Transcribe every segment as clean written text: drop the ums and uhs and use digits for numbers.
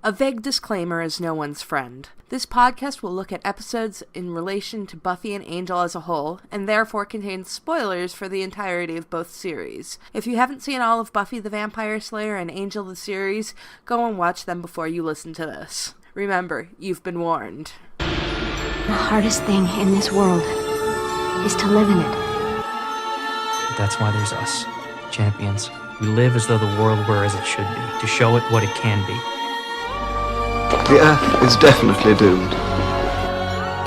A vague disclaimer is no one's friend. This podcast will look at episodes in relation to Buffy and Angel as a whole, and therefore contains spoilers for the entirety of both series. If you haven't seen all of Buffy the Vampire Slayer and Angel the series, go and watch them before you listen to this. Remember, you've been warned. The hardest thing in this world is to live in it. That's why there's us, champions. We live as though the world were as it should be, to show it what it can be. The Earth is definitely doomed.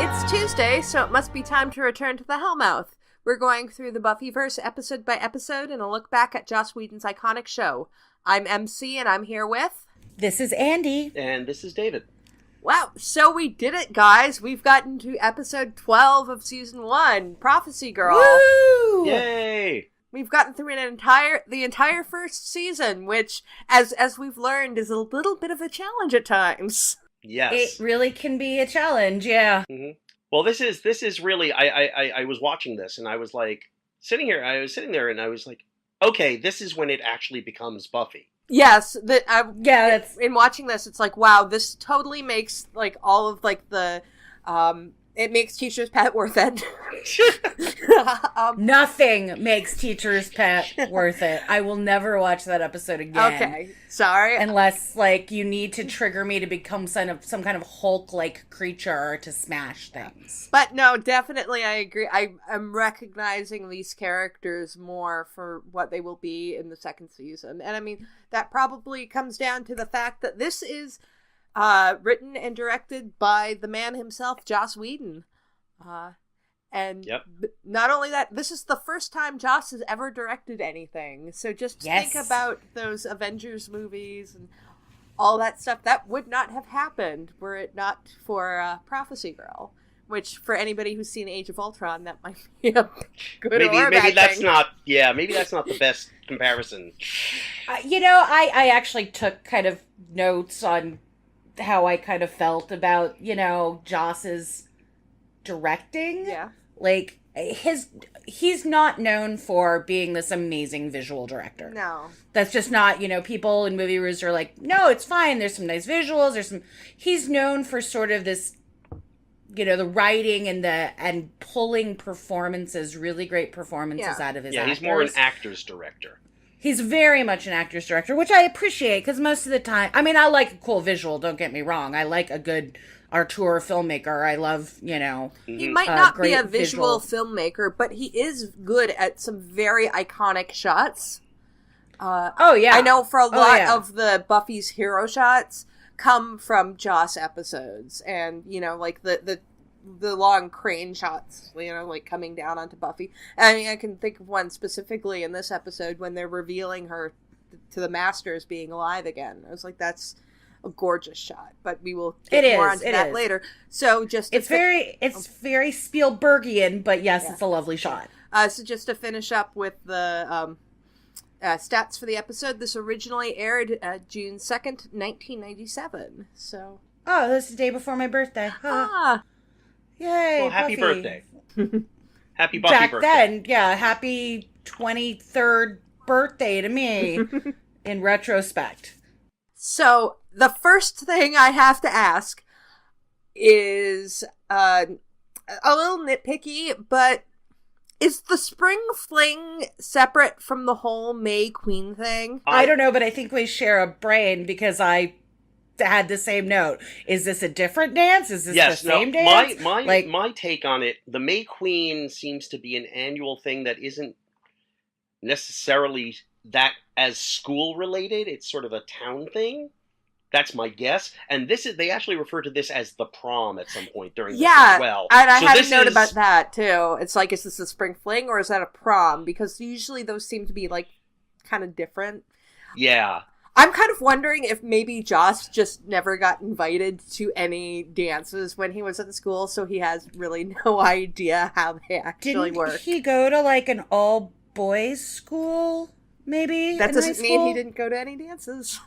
It's Tuesday, so it must be time to return to the Hellmouth. We're going through the Buffyverse episode by episode and a look back at Joss Whedon's iconic show. I'm Emcee, and I'm here with... This is Andie. And this is David. Wow, so we did it, guys. We've gotten to episode 12 of season 1, Prophecy Girl. Woo! Yay! We've gotten through the entire first season, which, as we've learned, is a little bit of a challenge at times. Yes. It really can be a challenge, yeah. Mm-hmm. Well, this is really, I was watching this, and I was like, sitting there, and I was like, okay, this is when it actually becomes Buffy. Yes, that's... in watching this, it's like, wow, this totally makes, like, all of, like, the, it makes Teacher's Pet worth it. Nothing makes Teacher's Pet worth it. I will never watch that episode again. Okay, sorry. Unless, like, you need to trigger me to become some kind of Hulk-like creature to smash things. But no, definitely I agree. I'm recognizing these characters more for what they will be in the second season. And I mean, that probably comes down to the fact that this is written and directed by the man himself, Joss Whedon. And yep. Not only that, this is the first time Joss has ever directed anything. So just think about those Avengers movies and all that stuff. That would not have happened were it not for Prophecy Girl. Which, for anybody who's seen Age of Ultron, that might be a good or bad maybe that's thing. maybe that's not the best comparison. I actually took kind of notes on how I kind of felt about, Joss's directing. Yeah. Like, he's not known for being this amazing visual director. No. That's just not, people in movie reviews are like, no, it's fine. There's some nice visuals. He's known for sort of this, the writing and pulling performances, really great performances out of his actors. Yeah, he's more an actor's director. He's very much an actor's director, which I appreciate, because most of the time, I mean, I like a cool visual, don't get me wrong. I like a good auteur filmmaker. I love, He might not be a visual filmmaker, but he is good at some very iconic shots. I know for a lot of the Buffy's hero shots come from Joss episodes, and, like the long crane shots, like coming down onto Buffy. I mean, I can think of one specifically in this episode when they're revealing her to the Masters being alive again. I was like, that's a gorgeous shot, but we will get more onto that later. So it's very Spielbergian, but yes, it's a lovely shot. So just to finish up with the stats for the episode, this originally aired June 2nd, 1997. So. Oh, this is the day before my birthday. Huh. Yay, well, happy Buffy. birthday. Happy Buffy Back birthday. then, yeah, happy 23rd birthday to me in retrospect. So, the first thing I have to ask is a little nitpicky, but is the spring fling separate from the whole May Queen thing? I don't know, but I think we share a brain because I had the same note. Is this a different dance? Is this the same dance? My take on it, the May Queen seems to be an annual thing that isn't necessarily that as school related. It's sort of a town thing. That's my guess. And they actually refer to this as the prom at some point during this as well. And I had a note about that too. It's like, is this a spring fling or is that a prom? Because usually those seem to be like kind of different. Yeah. I'm kind of wondering if maybe Joss just never got invited to any dances when he was at the school, so he has really no idea how they actually work. Didn't he go to like an all-boys school, maybe? That doesn't mean he didn't go to any dances.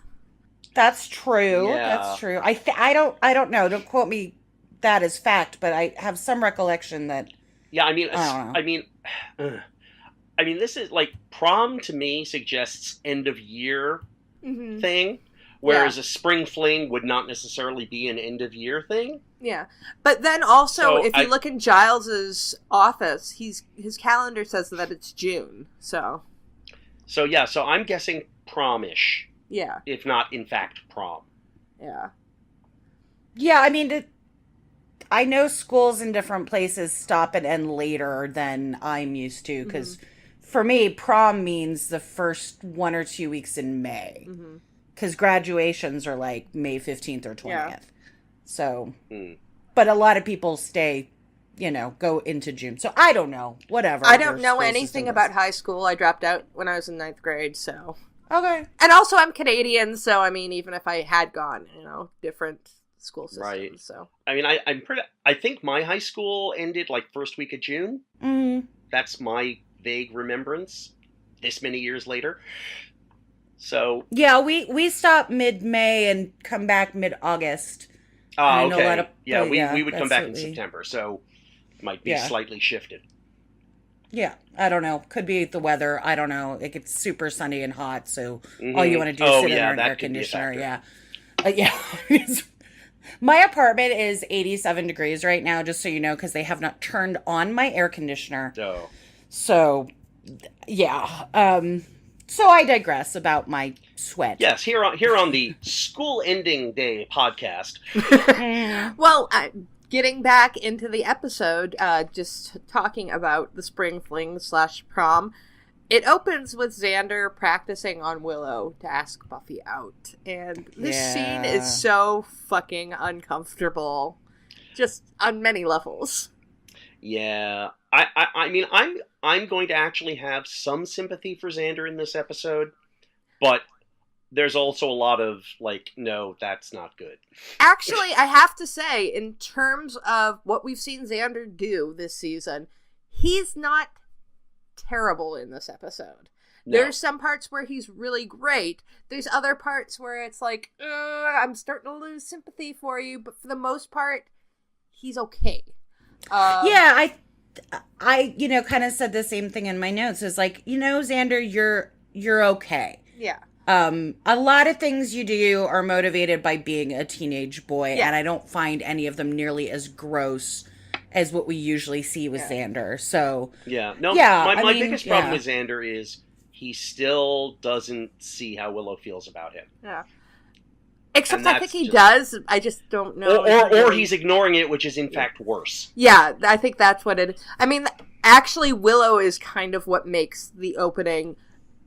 That's true. Yeah. That's true. I don't know. Don't quote me that as fact, but I have some recollection that. Yeah, I mean, this is like prom to me suggests end of year thing, Whereas a spring fling would not necessarily be an end-of-year thing. Yeah. But then also, if you look in Giles's office, his calendar says that it's June, so... So I'm guessing prom-ish. Yeah. If not, in fact, prom. Yeah. Yeah, I mean, I know schools in different places stop and end later than I'm used to, because for me, prom means the first 1 or 2 weeks in May. Because graduations are like May 15th or 20th. Yeah. So, but a lot of people stay, go into June. So I don't know. Whatever. I don't know anything about high school. I dropped out when I was in 9th grade, so. Okay. And also I'm Canadian, so I mean, even if I had gone, different school systems. Right. So. I mean, I think my high school ended like first week of June. That's my vague remembrance this many years later. So yeah, we stop mid-May and come back mid-August. Oh, okay. We would come back in September, so it might be slightly shifted. Yeah, I don't know. Could be the weather. I don't know. It gets super sunny and hot, so all you want to do is sit in an air conditioner. Yeah. My apartment is 87 degrees right now, just so you know, because they have not turned on my air conditioner. Oh. So, yeah. So I digress about my sweat. Yes, here on the School Ending Day podcast. Well, getting back into the episode, just talking about the spring fling / prom, it opens with Xander practicing on Willow to ask Buffy out. And this scene is so fucking uncomfortable, just on many levels. Yeah, I mean, I'm going to actually have some sympathy for Xander in this episode, but there's also a lot of, no, that's not good. Actually, I have to say, in terms of what we've seen Xander do this season, he's not terrible in this episode. No. There's some parts where he's really great. There's other parts where it's like, I'm starting to lose sympathy for you, but for the most part, he's okay. Yeah, I kind of said the same thing in my notes. It's like, Xander, you're okay. Yeah. A lot of things you do are motivated by being a teenage boy, and I don't find any of them nearly as gross as what we usually see with Xander. So my biggest problem with Xander is he still doesn't see how Willow feels about him. Yeah. Except I think he does. I just don't know. Or he's ignoring it, which is in fact worse. Yeah, I think that's what it is. I mean, actually, Willow is kind of what makes the opening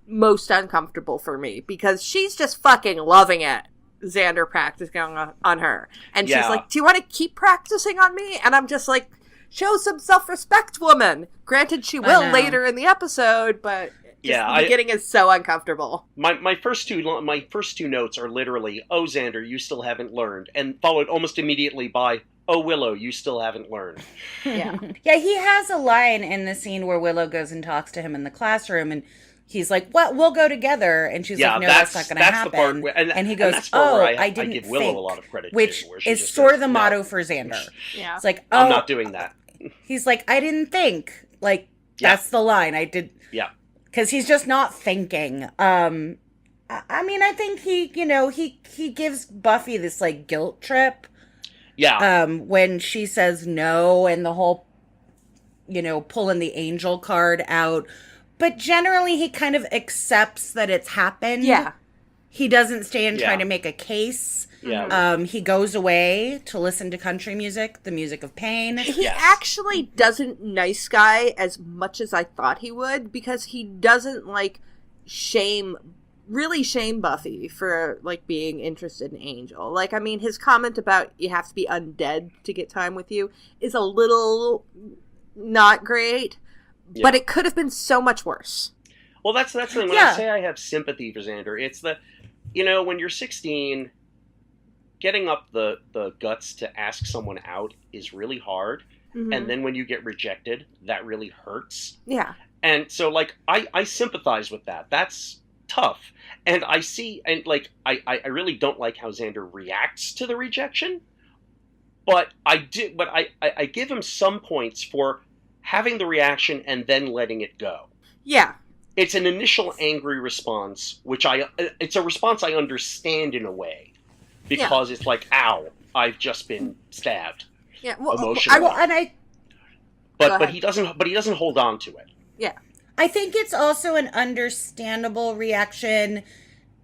most uncomfortable for me, because she's just fucking loving it. Xander practicing on her. And she's like, do you want to keep practicing on me? And I'm just like, show some self-respect, woman. Granted, she will later in the episode, but... the beginning is so uncomfortable. My first two notes are literally, "Oh, Xander, you still haven't learned," and followed almost immediately by, "Oh, Willow, you still haven't learned." Yeah, he has a line in the scene where Willow goes and talks to him in the classroom, and he's like, "What? We'll go together," and she's like, "No, that's not going to happen." The part where, and he goes, I didn't give Willow a lot of credit, which is sort of the motto for Xander. Yeah, it's like, I'm not doing that. He's like, I didn't think. That's the line. I did. Yeah. Because he's just not thinking. I mean, I think he gives Buffy this guilt trip. Yeah. When she says no, and the whole, pulling the angel card out. But generally, he kind of accepts that it's happened. Yeah. He doesn't stay and try to make a case. Yeah. He goes away to listen to country music, the music of pain. He actually doesn't nice guy as much as I thought he would, because he doesn't shame Buffy for being interested in Angel. I mean, his comment about you have to be undead to get time with you is a little not great, but it could have been so much worse. Well, that's the thing. When I say I have sympathy for Xander, it's that, when you're 16, getting up the guts to ask someone out is really hard. Mm-hmm. And then when you get rejected, that really hurts. Yeah. And so, I sympathize with that. That's tough. And I see, and, I really don't like how Xander reacts to the rejection. But I give him some points for having the reaction and then letting it go. Yeah. it's an initial angry response, it's a response I understand in a way, because it's like, ow, I've just been stabbed. Yeah, well, emotionally. But he doesn't hold on to it. Yeah. I think it's also an understandable reaction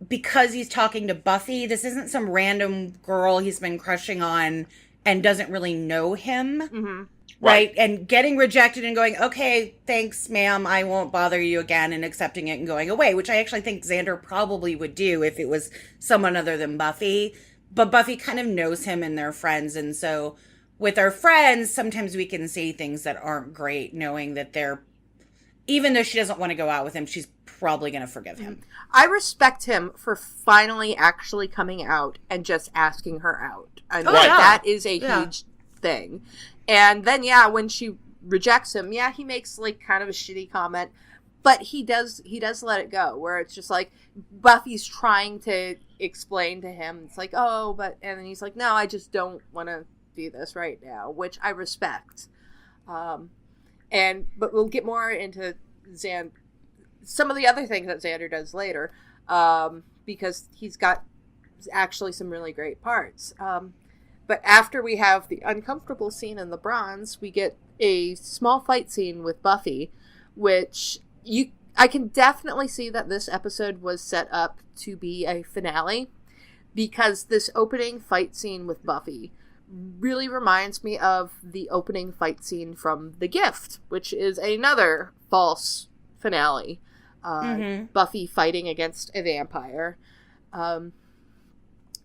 because he's talking to Buffy. This isn't some random girl he's been crushing on and doesn't really know him. Mm-hmm. Right? And getting rejected and going, okay, thanks, ma'am, I won't bother you again, and accepting it and going away, which I actually think Xander probably would do if it was someone other than Buffy. But Buffy kind of knows him and they're friends, and so with our friends, sometimes we can say things that aren't great, knowing that they're, even though she doesn't want to go out with him, she's probably going to forgive him. I respect him for finally actually coming out and just asking her out. I mean, that is a huge thing. And then, when she rejects him, he makes, like, kind of a shitty comment, but he does let it go, where it's just like, Buffy's trying to explain to him, it's like, and then he's like, no, I just don't want to do this right now, which I respect. But we'll get more into some of the other things that Xander does later, because he's got actually some really great parts. But after we have the uncomfortable scene in the bronze, we get a small fight scene with Buffy, which I can definitely see that this episode was set up to be a finale, because this opening fight scene with Buffy really reminds me of the opening fight scene from The Gift, which is another false finale. Buffy fighting against a vampire.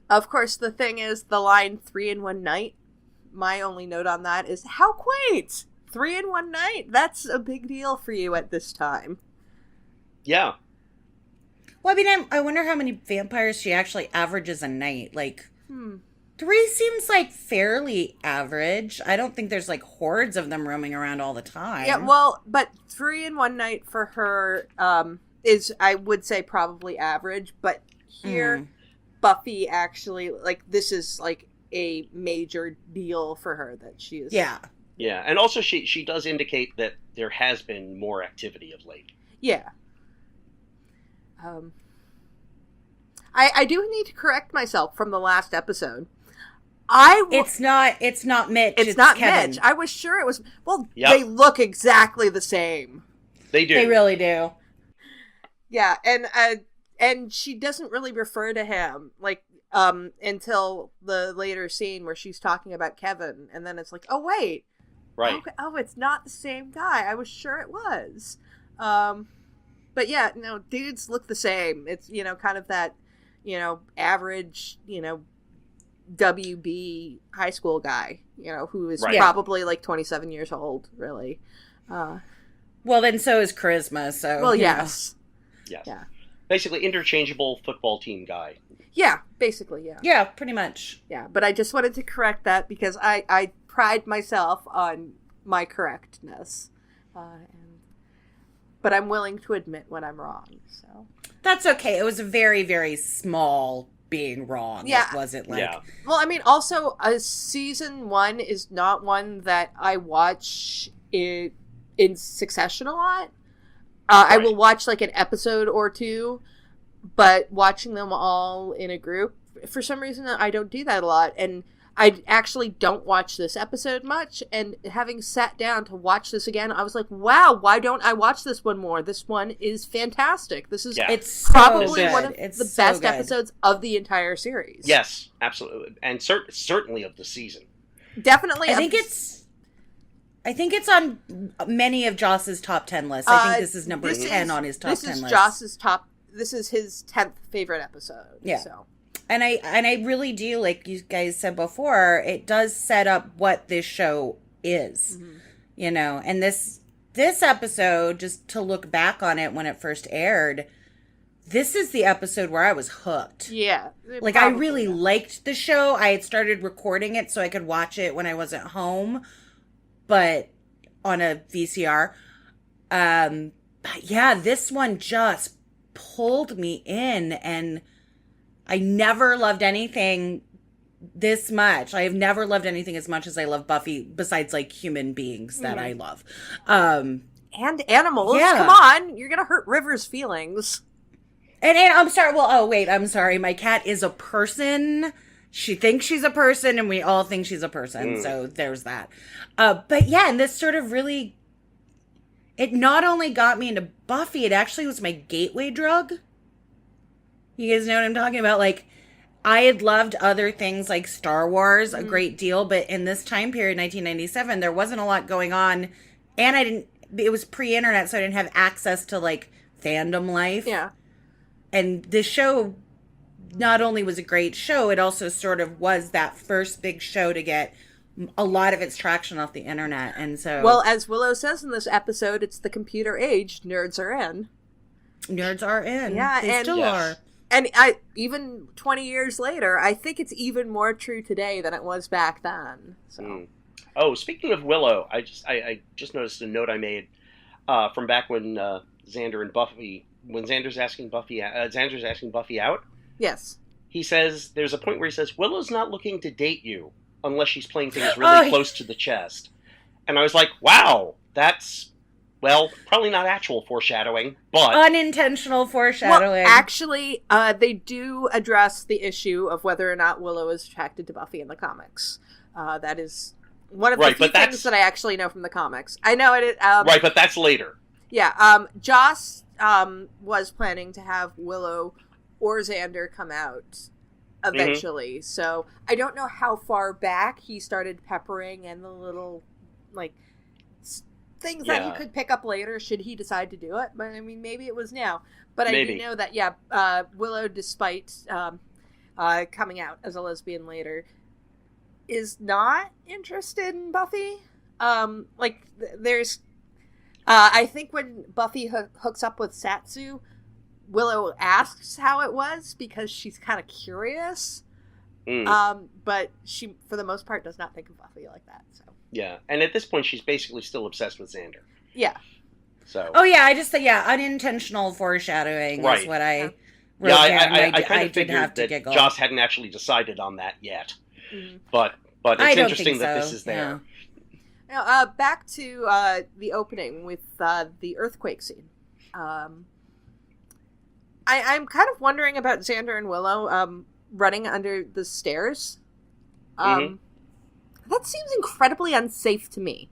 Of course, the thing is, the line 3 in 1 night, my only note on that is, how quaint! 3 in 1 night? That's a big deal for you at this time. Yeah. Well, I mean, I wonder how many vampires she actually averages a night. Like, 3 seems like fairly average. I don't think there's, like, hordes of them roaming around all the time. Yeah, well, but 3 in 1 night for her is, I would say, probably average, but here... Buffy actually, like, this is, like, a major deal for her that she is... Yeah. Yeah, and also she does indicate that there has been more activity of late. Yeah. I do need to correct myself from the last episode. It's not Mitch. It's not Kevin. Mitch. I was sure it was... Well, They look exactly the same. They do. They really do. Yeah, and she doesn't really refer to him, like, until the later scene where she's talking about Kevin, and then it's like, oh, wait. Right. Oh, it's not the same guy. I was sure it was. But yeah, dudes look the same. It's, kind of that, average, WB high school guy, who is probably, like, 27 years old, really. Well, then so is Charisma, so... Well, yes. Yes. Yeah. Basically, interchangeable football team guy. Yeah, basically, yeah. Yeah, pretty much. Yeah, but I just wanted to correct that because I pride myself on my correctness. But I'm willing to admit when I'm wrong, so. That's okay. It was a very, very small being wrong. Yeah. It wasn't like... Yeah. Well, I mean, also, season 1 is not one that I watch in succession a lot. I will watch, like, an episode or two, but watching them all in a group, for some reason, I don't do that a lot. And I actually don't watch this episode much. And having sat down to watch this again, I was like, wow, why don't I watch this one more? This one is fantastic. This is it's probably so one of the best episodes of the entire series. Yes, absolutely. And certainly of the season. Definitely. I think it's on many of Joss's top 10 lists. I think this is number 10 on his top 10 list. This is Joss's top. This is his 10th favorite episode. Yeah. So. And I really do, like you guys said before, it does set up what this show is. Mm-hmm. And this episode, just to look back on it when it first aired, this is the episode where I was hooked. Yeah. Like, I really liked the show. I had started recording it so I could watch it when I wasn't home, but on a VCR. But yeah, this one just pulled me in, and I never loved anything this much. I have never loved anything as much as I love Buffy, besides, like, human beings that I love. And animals. Yeah. Come on. You're going to hurt River's feelings. And I'm sorry. Well, I'm sorry. My cat is a person. She thinks she's a person, and we all think she's a person. So there's that. But yeah, and this sort of really, it not only got me into Buffy, it actually was my gateway drug. You guys know what I'm talking about? Like, I had loved other things like Star Wars a great deal, but in this time period, 1997, there wasn't a lot going on. And it was pre-internet, so I didn't have access to, like, fandom life. Yeah. And this show not only was a great show, it also sort of was that first big show to get a lot of its traction off the internet. And so, well, as Willow says in this episode, it's the computer age. Nerds are in. Nerds are in. Yeah, they still are. And even 20 years later, I think it's even more true today than it was back then. So. Oh, speaking of Willow, I just noticed a note I made from back when Xander and Buffy, when Xander's asking Buffy out. Yes. He says, there's a point where he says, Willow's not looking to date you unless she's playing things really close to the chest. And I was like, wow, that's, well, probably not actual foreshadowing, but... unintentional foreshadowing. Well, actually, they do address the issue of whether or not Willow is attracted to Buffy in the comics. That is one of the few things that I actually know from the comics. I know it... right, but that's later. Yeah, Joss was planning to have Willow or Xander come out eventually. So I don't know how far back he started peppering and the little, like, things that he could pick up later should he decide to do it. But, I mean, maybe it was now. But I do know that, Willow, despite coming out as a lesbian later, is not interested in Buffy. There's... I think when Buffy hooks up with Satsu, Willow asks how it was because she's kind of curious. But she, for the most part, does not think of Buffy like that. So yeah, and at this point, she's basically still obsessed with Xander. Yeah. So. Oh yeah, I just said unintentional foreshadowing is what I wrote down. I kind of figured that Joss hadn't actually decided on that yet, but it's interesting that this is there. Yeah. Now, back to the opening with the earthquake scene. I'm kind of wondering about Xander and Willow running under the stairs. That seems incredibly unsafe to me.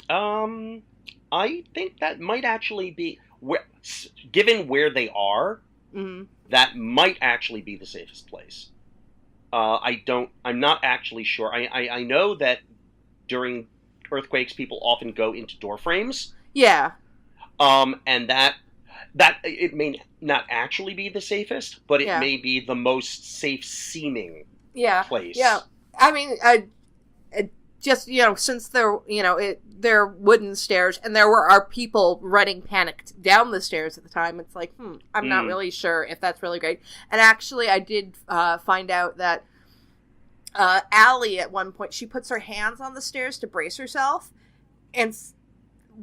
I think that might actually be, given where they are, that might actually be the safest place. I'm not actually sure. I know that during earthquakes, people often go into door frames. Yeah. And that it may not actually be the safest, but it may be the most safe-seeming place. Yeah. I mean, just, since they're wooden stairs, and there are people running panicked down the stairs at the time, it's like, I'm not really sure if that's really great. And actually, I did find out that Allie, at one point, she puts her hands on the stairs to brace herself, and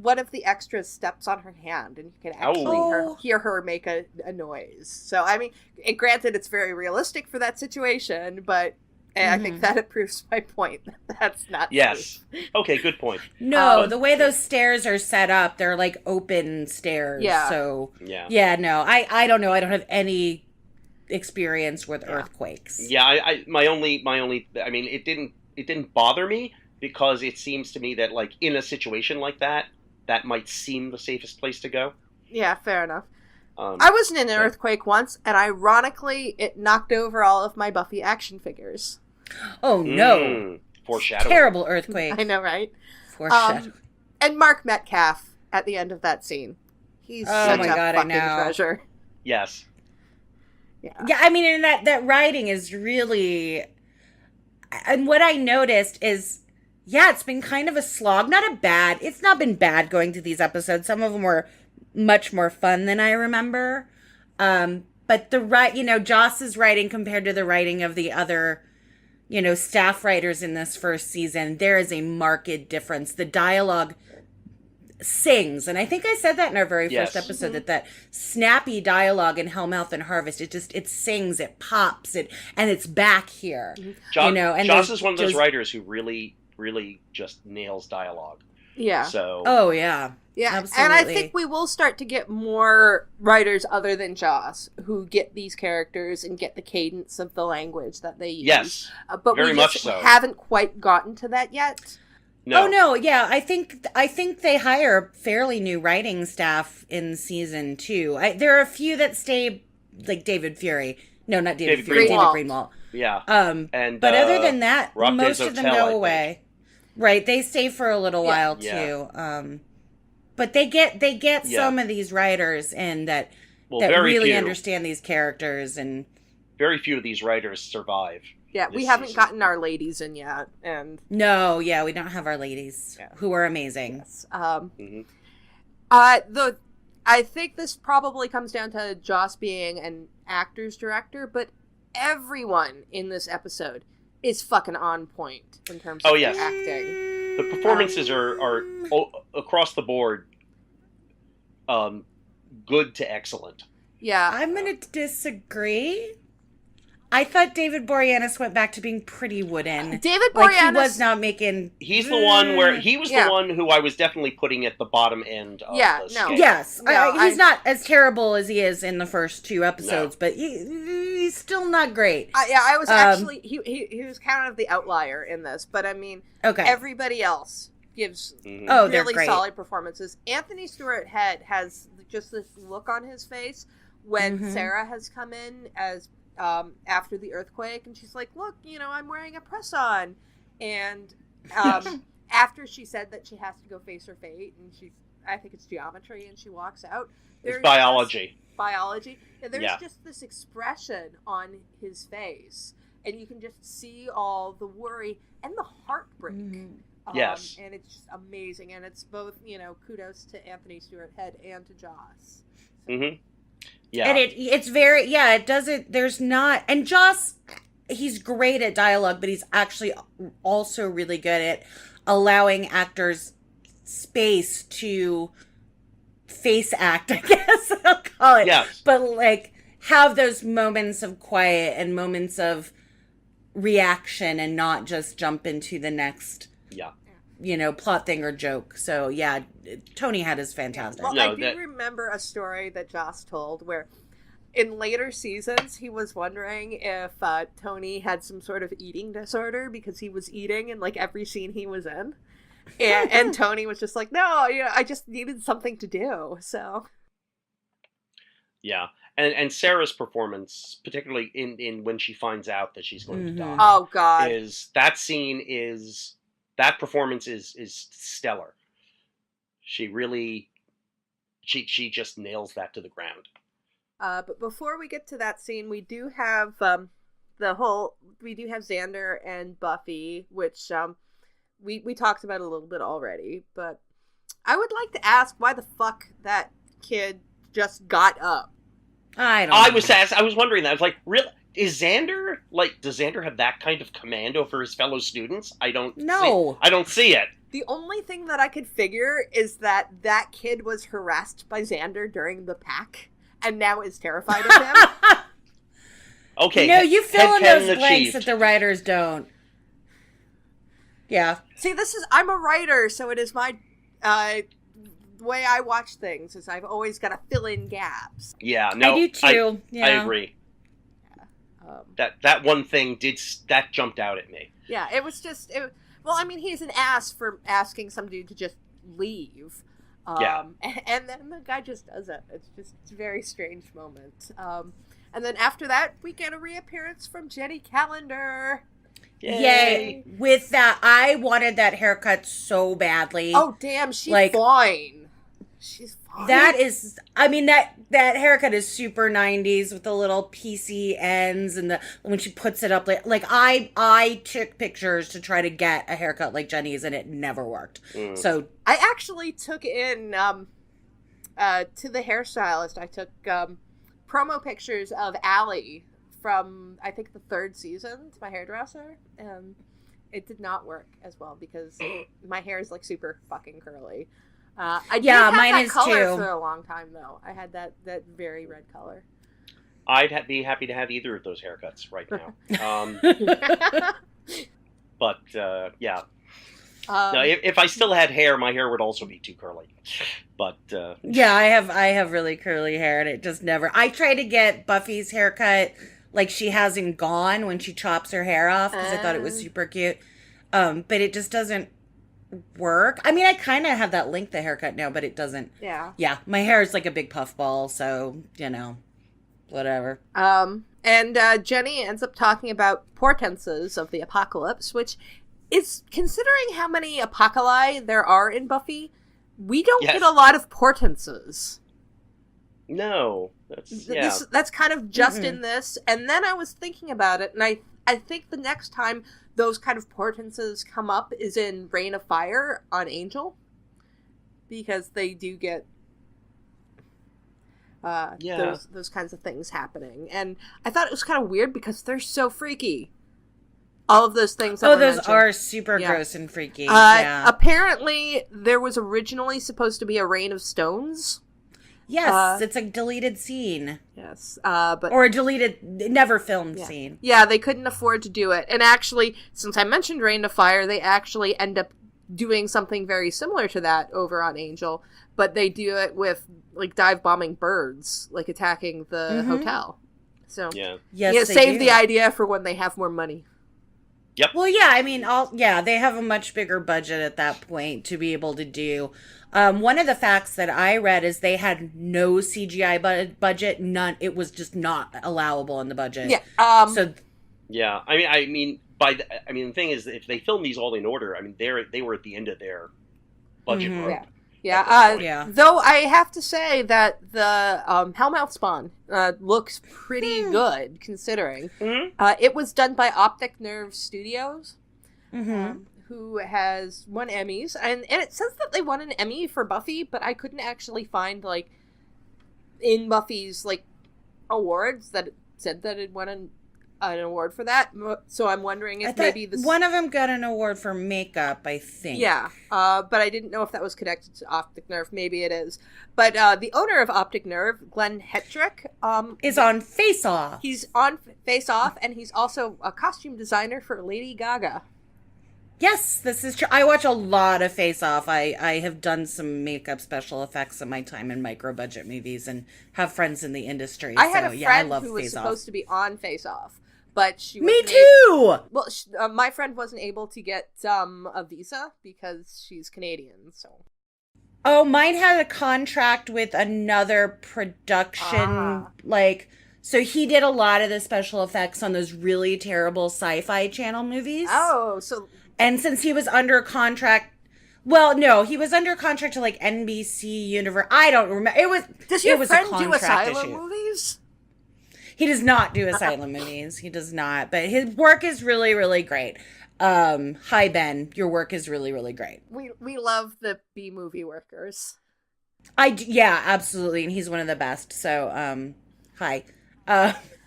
one of the extras steps on her hand, and you can actually hear her make a noise. So, I mean, granted, it's very realistic for that situation, but I think that proves my point. That's not safe. Okay, good point. No, the way those stairs are set up, they're like open stairs. Yeah. So, no, I don't know. I don't have any experience with earthquakes. Yeah, my only, I mean, it didn't bother me because it seems to me that, like, in a situation like that, that might seem the safest place to go. Yeah, fair enough. I was in an earthquake once, and ironically, it knocked over all of my Buffy action figures. Oh, no. Foreshadowing. Terrible earthquake. I know, right? Foreshadowing. And Mark Metcalf at the end of that scene. He's such a fucking treasure. Yes. Yeah, I mean, and that writing is really... And what I noticed is, it's been kind of a slog. It's not been bad going through these episodes. Some of them were much more fun than I remember. But Joss's writing compared to the writing of the other, staff writers in this first season, there is a marked difference. The dialogue sings, and I think I said that in our very first episode, that snappy dialogue in Hellmouth and Harvest, it sings, it pops, and it's back here. And Joss is one of those writers who really, really just nails dialogue. Yeah. So. Oh yeah. Yeah, absolutely. And I think we will start to get more writers other than Joss who get these characters and get the cadence of the language that they use. Yes, but very we much just so. haven't quite gotten to that yet. No. Oh no, yeah, I think they hire fairly new writing staff in season 2. There are a few that stay, like David Fury. No, not David Fury. David Greenwalt. Yeah. But other than that, most of them go away. Right, they stay for a little while too. But they get some of these writers in that really understand these characters, and very few of these writers survive. Yeah, we haven't gotten our ladies in yet, and we don't have our ladies who are amazing. Yes. I think this probably comes down to Joss being an actor's director, but everyone in this episode is fucking on point in terms of acting. The performances are across the board good to excellent. Yeah. I'm going to disagree. I thought David Boreanaz went back to being pretty wooden. David Boreanaz... he was not making... He's the one where... He was the one who I was definitely putting at the bottom end of the scale. Yes. He's not as terrible as he is in the first 2 episodes, but he's still not great. I was actually... He was kind of the outlier in this, but I mean... Everybody else gives really solid performances. Anthony Stewart Head has just this look on his face when Sarah has come in as... after the earthquake, and she's like, look, I'm wearing a press-on, and after she said that she has to go face her fate, and I think it's geometry, and she walks out. It's biology. And there's just this expression on his face, and you can just see all the worry and the heartbreak. Yes. And it's just amazing, and it's both, kudos to Anthony Stewart Head and to Joss. Mm-hmm. Yeah. And it's very, it doesn't, there's not, and Joss, he's great at dialogue, but he's actually also really good at allowing actors space to face act, I guess I'll call it. Yes. But have those moments of quiet and moments of reaction and not just jump into the next plot thing or joke. So Tony Head is fantastic. Well, I do remember a story that Joss told where in later seasons he was wondering if Tony had some sort of eating disorder because he was eating in every scene he was in. And Tony was just like, no, I just needed something to do. So and Sarah's performance, particularly in when she finds out that she's going to die. Oh God. That performance is stellar. She really, she just nails that to the ground. But before we get to that scene, we do have Xander and Buffy, which we talked about a little bit already. But I would like to ask why the fuck that kid just got up. I was wondering that. I was like, really? Is Xander, does Xander have that kind of command over his fellow students? I don't see it. The only thing that I could figure is that kid was harassed by Xander during the pack, and now is terrified of him. Okay. You fill in those blanks that the writers don't. Yeah. See, I'm a writer, so it is my way I watch things, is I've always got to fill in gaps. Yeah, no. I do too. I agree. That one thing that jumped out at me. Yeah, it was just... he's an ass for asking some dude to just leave. And then the guy just does it. It's a very strange moment. And then after that, we get a reappearance from Jenny Calendar. Yay! With that, I wanted that haircut so badly. Oh, damn, she's fine. She's fine. That is... that haircut is super 90s with the little piecey ends and when she puts it up I took pictures to try to get a haircut like Jenny's and it never worked. So I actually took in to the hairstylist. I took promo pictures of Allie from I think the 3rd season to my hairdresser, and it did not work as well because my hair is super fucking curly. I did have mine that is color too. for a long time, though. I had that very red color. I'd be happy to have either of those haircuts right now. But, No, if I still had hair, my hair would also be too curly. But yeah, I have really curly hair, and it just never. I try to get Buffy's haircut like she has in Gone when she chops her hair off because I thought it was super cute. But it just doesn't work. I mean, I kind of have that length of haircut now, but it doesn't. Yeah. Yeah, my hair is like a big puffball, so whatever. And Jenny ends up talking about portenses of the apocalypse, which is, considering how many apocalypse there are in Buffy, we don't get a lot of portenses. No. That's kind of just in this. And then I was thinking about it, and I think the next time those kind of portenses come up is in Reign of Fire on Angel. Because they do get those kinds of things happening. And I thought it was kind of weird because they're so freaky. All of those things. Those mentioned are super gross and freaky. Apparently, there was originally supposed to be a Rain of Stones. Yes, it's a deleted scene. Yes, or a deleted, never filmed scene. Yeah, they couldn't afford to do it. And actually, since I mentioned Rain of Fire, they actually end up doing something very similar to that over on Angel, but they do it with like dive bombing birds, like attacking the hotel. So save the idea for when they have more money. Yep. Well, yeah, I mean, they have a much bigger budget at that point to be able to do. One of the facts that I read is they had no CGI budget. None. It was just not allowable in the budget. Yeah. Yeah. I mean, the thing is, if they film these all in order, I mean, they were at the end of their budget. Yeah. Yeah. Though I have to say that the Hellmouth Spawn looks pretty good, considering. It was done by Optic Nerve Studios, who has won Emmys. And it says that they won an Emmy for Buffy, but I couldn't actually find, like, in Buffy's, like, awards that it said that it won an award for that. So I'm wondering if maybe this... One of them got an award for makeup, I think. Yeah, but I didn't know if that was connected to Optic Nerve. Maybe it is. But the owner of Optic Nerve, Glenn Hetrick... is on Face Off. He's on Face Off, and he's also a costume designer for Lady Gaga. Yes, this is true. I watch a lot of Face Off. I have done some makeup special effects in my time in micro-budget movies and have friends in the industry. I had a friend who was supposed to be on Face Off. But she Me too! My friend wasn't able to get a visa because she's Canadian, so... Oh, mine had a contract with another production, so he did a lot of the special effects on those really terrible Sci-Fi Channel movies. Oh, so... And since he was under contract... Well, no, he was under contract to, like, NBC Universe. I don't remember. Does your friend do asylum movies? He does not do asylum movies. He does not. But his work is really, really great. Hi, Ben. Your work is really, really great. We love the B-movie workers. Yeah, absolutely. And he's one of the best. So, hi.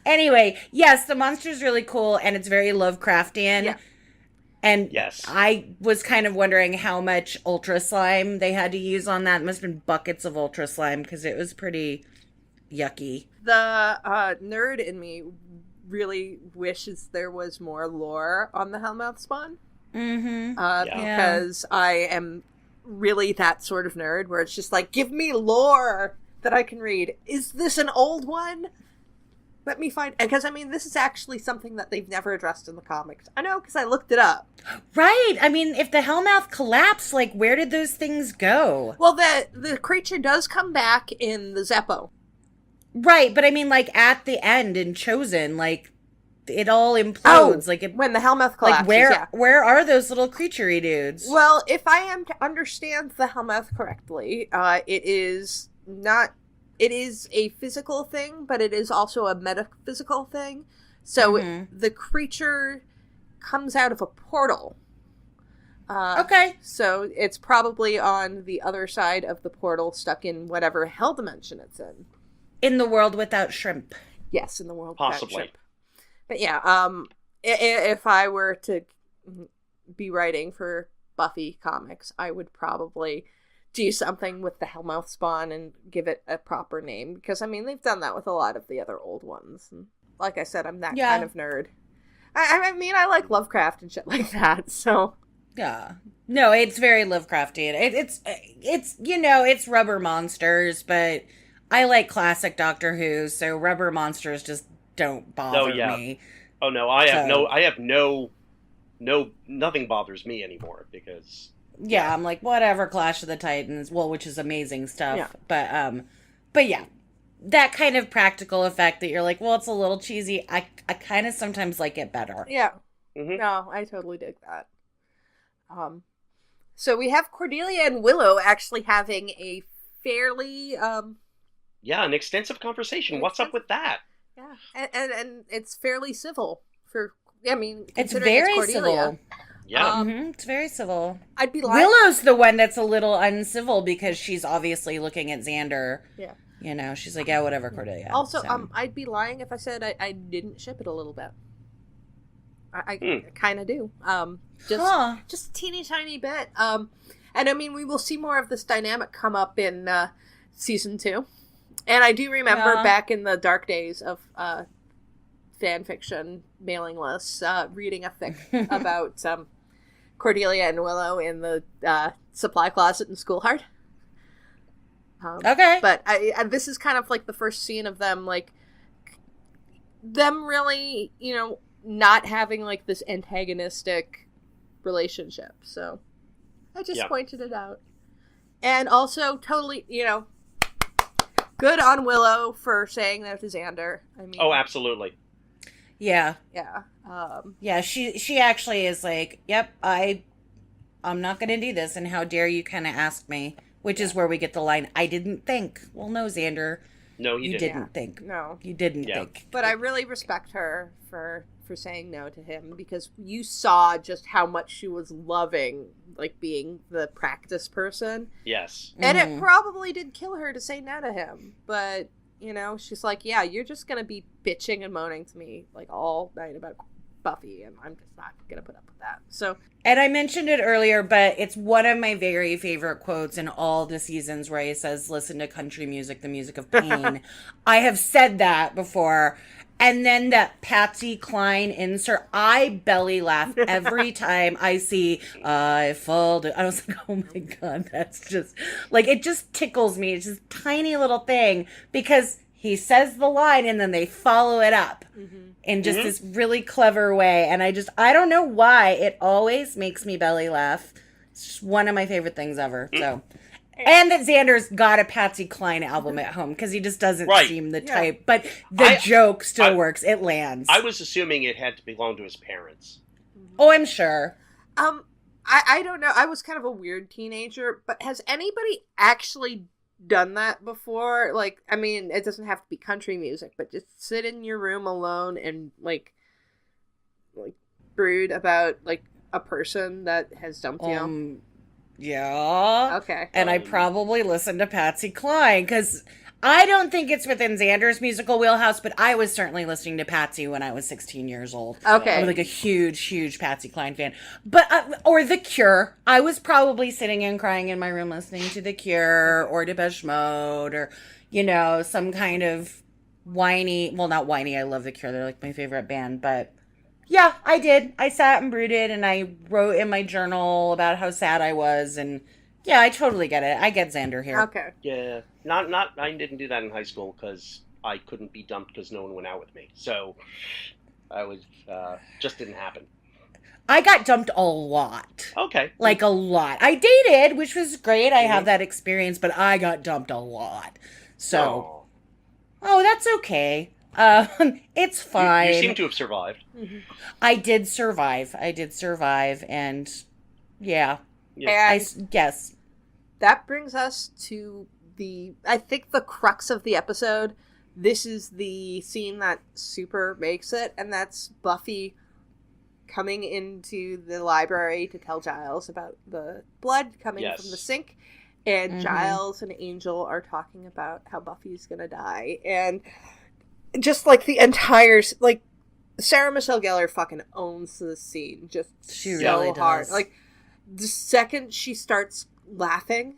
Anyway, yes, the monster's really cool. And it's very Lovecraftian. Yeah. And I was kind of wondering how much Ultra Slime they had to use on that. It must have been buckets of Ultra Slime because it was pretty yucky. The nerd in me really wishes there was more lore on the Hellmouth Spawn. Because I am really that sort of nerd where it's just like, give me lore that I can read. Is this an old one? Let me find... Because, I mean, this is actually something that they've never addressed in the comics. I know, because I looked it up. Right! I mean, if the Hellmouth collapsed, like, where did those things go? Well, the creature does come back in the Zeppo. Right, but I mean, like, at the end in Chosen, like, it all implodes. When the Hellmouth collapses, where are those little creature-y dudes? Well, if I am to understand the Hellmouth correctly, it is a physical thing, but it is also a metaphysical thing. So the creature comes out of a portal. Okay. So it's probably on the other side of the portal, stuck in whatever hell dimension it's in. In the world without shrimp. Yes, in the world possibly. Without shrimp. But yeah, if I were to be writing for Buffy comics, I would probably do something with the Hellmouth Spawn and give it a proper name. Because, I mean, they've done that with a lot of the other old ones. And like I said, I'm that kind of nerd. I mean, I like Lovecraft and shit like that, so... Yeah. No, it's very Lovecraftian. It's it's rubber monsters, but I like classic Doctor Who, so rubber monsters just don't bother me. Oh no, nothing bothers me anymore because yeah, I'm like, whatever, Clash of the Titans, well, which is amazing stuff. Yeah. But yeah, that kind of practical effect that you're like, well, it's a little cheesy. I kind of sometimes like it better. Yeah. Mm-hmm. No, I totally dig that. So we have Cordelia and Willow actually having a fairly an extensive conversation. What's up with that? Yeah, and it's fairly civil for. I mean, it's very civil. Yeah, it's very civil. I'd be lying. Willow's the one that's a little uncivil because she's obviously looking at Xander. Yeah, she's like, yeah, whatever, Cordelia. Also, I'd be lying if I said I didn't ship it a little bit. I kind of do. Just a teeny tiny bit. And I mean, we will see more of this dynamic come up in season 2. And I do remember back in the dark days of fan fiction mailing lists, reading a fic about Cordelia and Willow in the supply closet in Schoolheart. Okay. But this is kind of like the first scene of them really, not having like this antagonistic relationship. So I just pointed it out. And also totally, good on Willow for saying that to Xander. I mean, oh, absolutely. Yeah. Yeah. Yeah, she actually is like, yep, I'm not going to do this, and how dare you kind of ask me, which is where we get the line, I didn't think. Well, no, Xander. No, you didn't think. No. You didn't think. But I really respect her for saying no to him, because you saw just how much she was loving being the practice person. Yes. And it probably did kill her to say no to him. But, she's like, yeah, you're just going to be bitching and moaning to me all night about Buffy, and I'm just not going to put up with that. So, and I mentioned it earlier, but it's one of my very favorite quotes in all the seasons where he says, listen to country music, the music of pain. I have said that before. And then that Patsy Cline insert, I belly laugh every time I see, I fall to, I was like, oh my God, that's just, it just tickles me. It's just a tiny little thing, because he says the line and then they follow it up in just this really clever way. And I don't know why, it always makes me belly laugh. It's just one of my favorite things ever, so. And that Xander's got a Patsy Cline album at home, because he just doesn't seem the type. But the joke still works. It lands. I was assuming it had to belong to his parents. Oh, I'm sure. I don't know. I was kind of a weird teenager, but has anybody actually done that before? I mean, it doesn't have to be country music, but just sit in your room alone and brood about a person that has dumped you. Yeah. Okay. And I probably listened to Patsy Cline, because I don't think it's within Xander's musical wheelhouse, but I was certainly listening to Patsy when I was 16 years old. Okay. I was a huge, huge Patsy Cline fan. But, or The Cure. I was probably sitting and crying in my room listening to The Cure or Depeche Mode or, some kind of whiny, well, not whiny, I love The Cure. They're my favorite band, but yeah, I did. I sat and brooded, and I wrote in my journal about how sad I was, and yeah, I totally get it. I get Xander here. Okay. Yeah, I didn't do that in high school because I couldn't be dumped because no one went out with me. So I was just didn't happen. I got dumped a lot. Okay. A lot. I dated, which was great. I have that experience, but I got dumped a lot. So, that's okay. It's fine. You seem to have survived. Mm-hmm. I did survive, and yeah. Yes. That brings us to I think the crux of the episode. This is the scene that super makes it, and that's Buffy coming into the library to tell Giles about the blood coming from the sink, and Giles and Angel are talking about how Buffy's gonna die, and just the entire Sarah Michelle Gellar fucking owns this scene just she so really hard. does. The second she starts laughing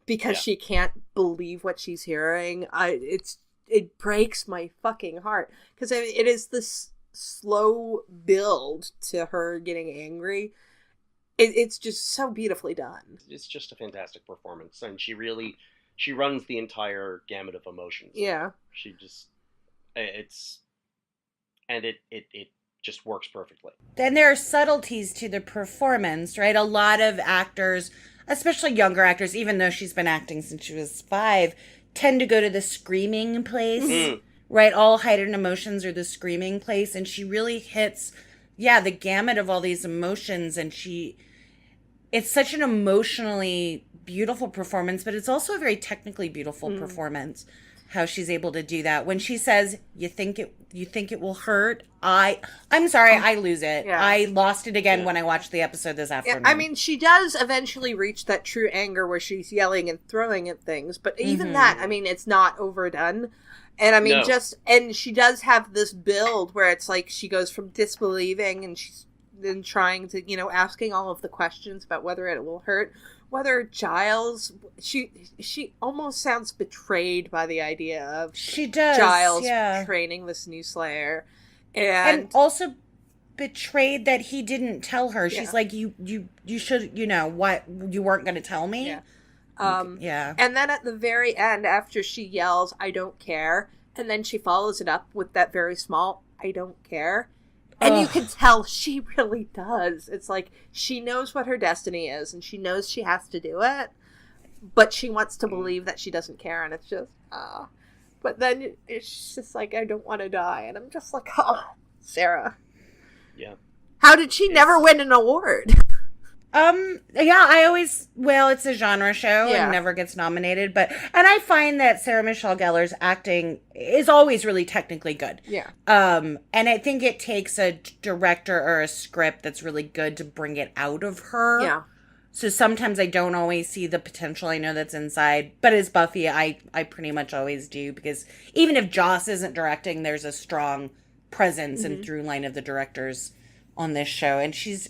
because she can't believe what she's hearing, it breaks my fucking heart, because it is this slow build to her getting angry, It's just so beautifully done. It's just a fantastic performance, and she runs the entire gamut of emotions. Yeah. She just, it just works perfectly. Then there are subtleties to the performance, right? A lot of actors, especially younger actors, even though she's been acting since she was 5, tend to go to the screaming place, right? All heightened emotions are the screaming place, and she really hits, the gamut of all these emotions, and it's such an emotionally beautiful performance, but it's also a very technically beautiful performance. How she's able to do that. When she says, you think it will hurt, I'm sorry, I lose it. Yeah. I lost it again when I watched the episode this afternoon. Yeah, I mean, she does eventually reach that true anger where she's yelling and throwing at things, but even that, I mean, it's not overdone. And I mean, and she does have this build where it's like she goes from disbelieving and she's then trying to, asking all of the questions about whether it will hurt. Whether Giles, she almost sounds betrayed by the idea of Giles training this new Slayer, and also betrayed that he didn't tell her. She's like, you should, what, you weren't going to tell me. Yeah. And then at the very end, after she yells, "I don't care," and then she follows it up with that very small, "I don't care." And you can tell she really does. It's like she knows what her destiny is and she knows she has to do it, but she wants to believe that she doesn't care, and it's just, But then it's just like, I don't want to die. And I'm just like, Sarah. Yeah. How did she never win an award? It's a genre show and never gets nominated, and I find that Sarah Michelle Gellar's acting is always really technically good. Yeah. And I think it takes a director or a script that's really good to bring it out of her. Yeah. So sometimes I don't always see the potential I know that's inside, but as Buffy, I pretty much always do, because even if Joss isn't directing, there's a strong presence and through line of the directors on this show, and she's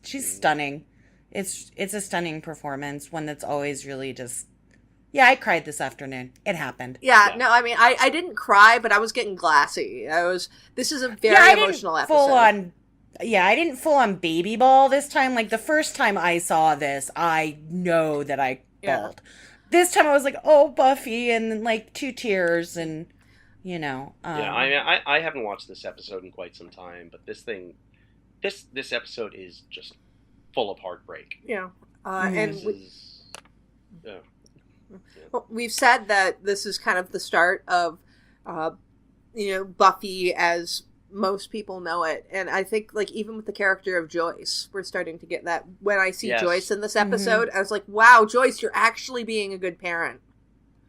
stunning. It's a stunning performance, one that's always really just, I cried this afternoon. It happened. No, I mean, I didn't cry, but I was getting glassy. This is a very emotional episode. I didn't full on baby bawl this time. Like the first time I saw this, I know that I bawled. This time I was like, oh, Buffy, and then like 2 tears, and I haven't watched this episode in quite some time, but this episode is just full of heartbreak. Yeah. We've said that this is kind of the start of, Buffy as most people know it. And I think, like, even with the character of Joyce, we're starting to get that. When I see Joyce in this episode, I was like, wow, Joyce, you're actually being a good parent.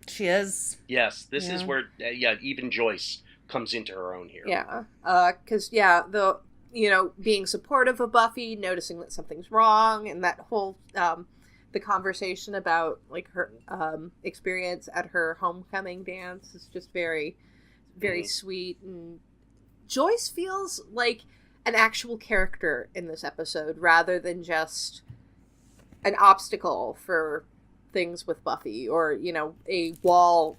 She is. Yes, this is where, even Joyce comes into her own here. Yeah, because, being supportive of Buffy, noticing that something's wrong, and that whole, the conversation about, like, her experience at her homecoming dance is just very, very sweet. And Joyce feels like an actual character in this episode, rather than just an obstacle for things with Buffy, or a wall,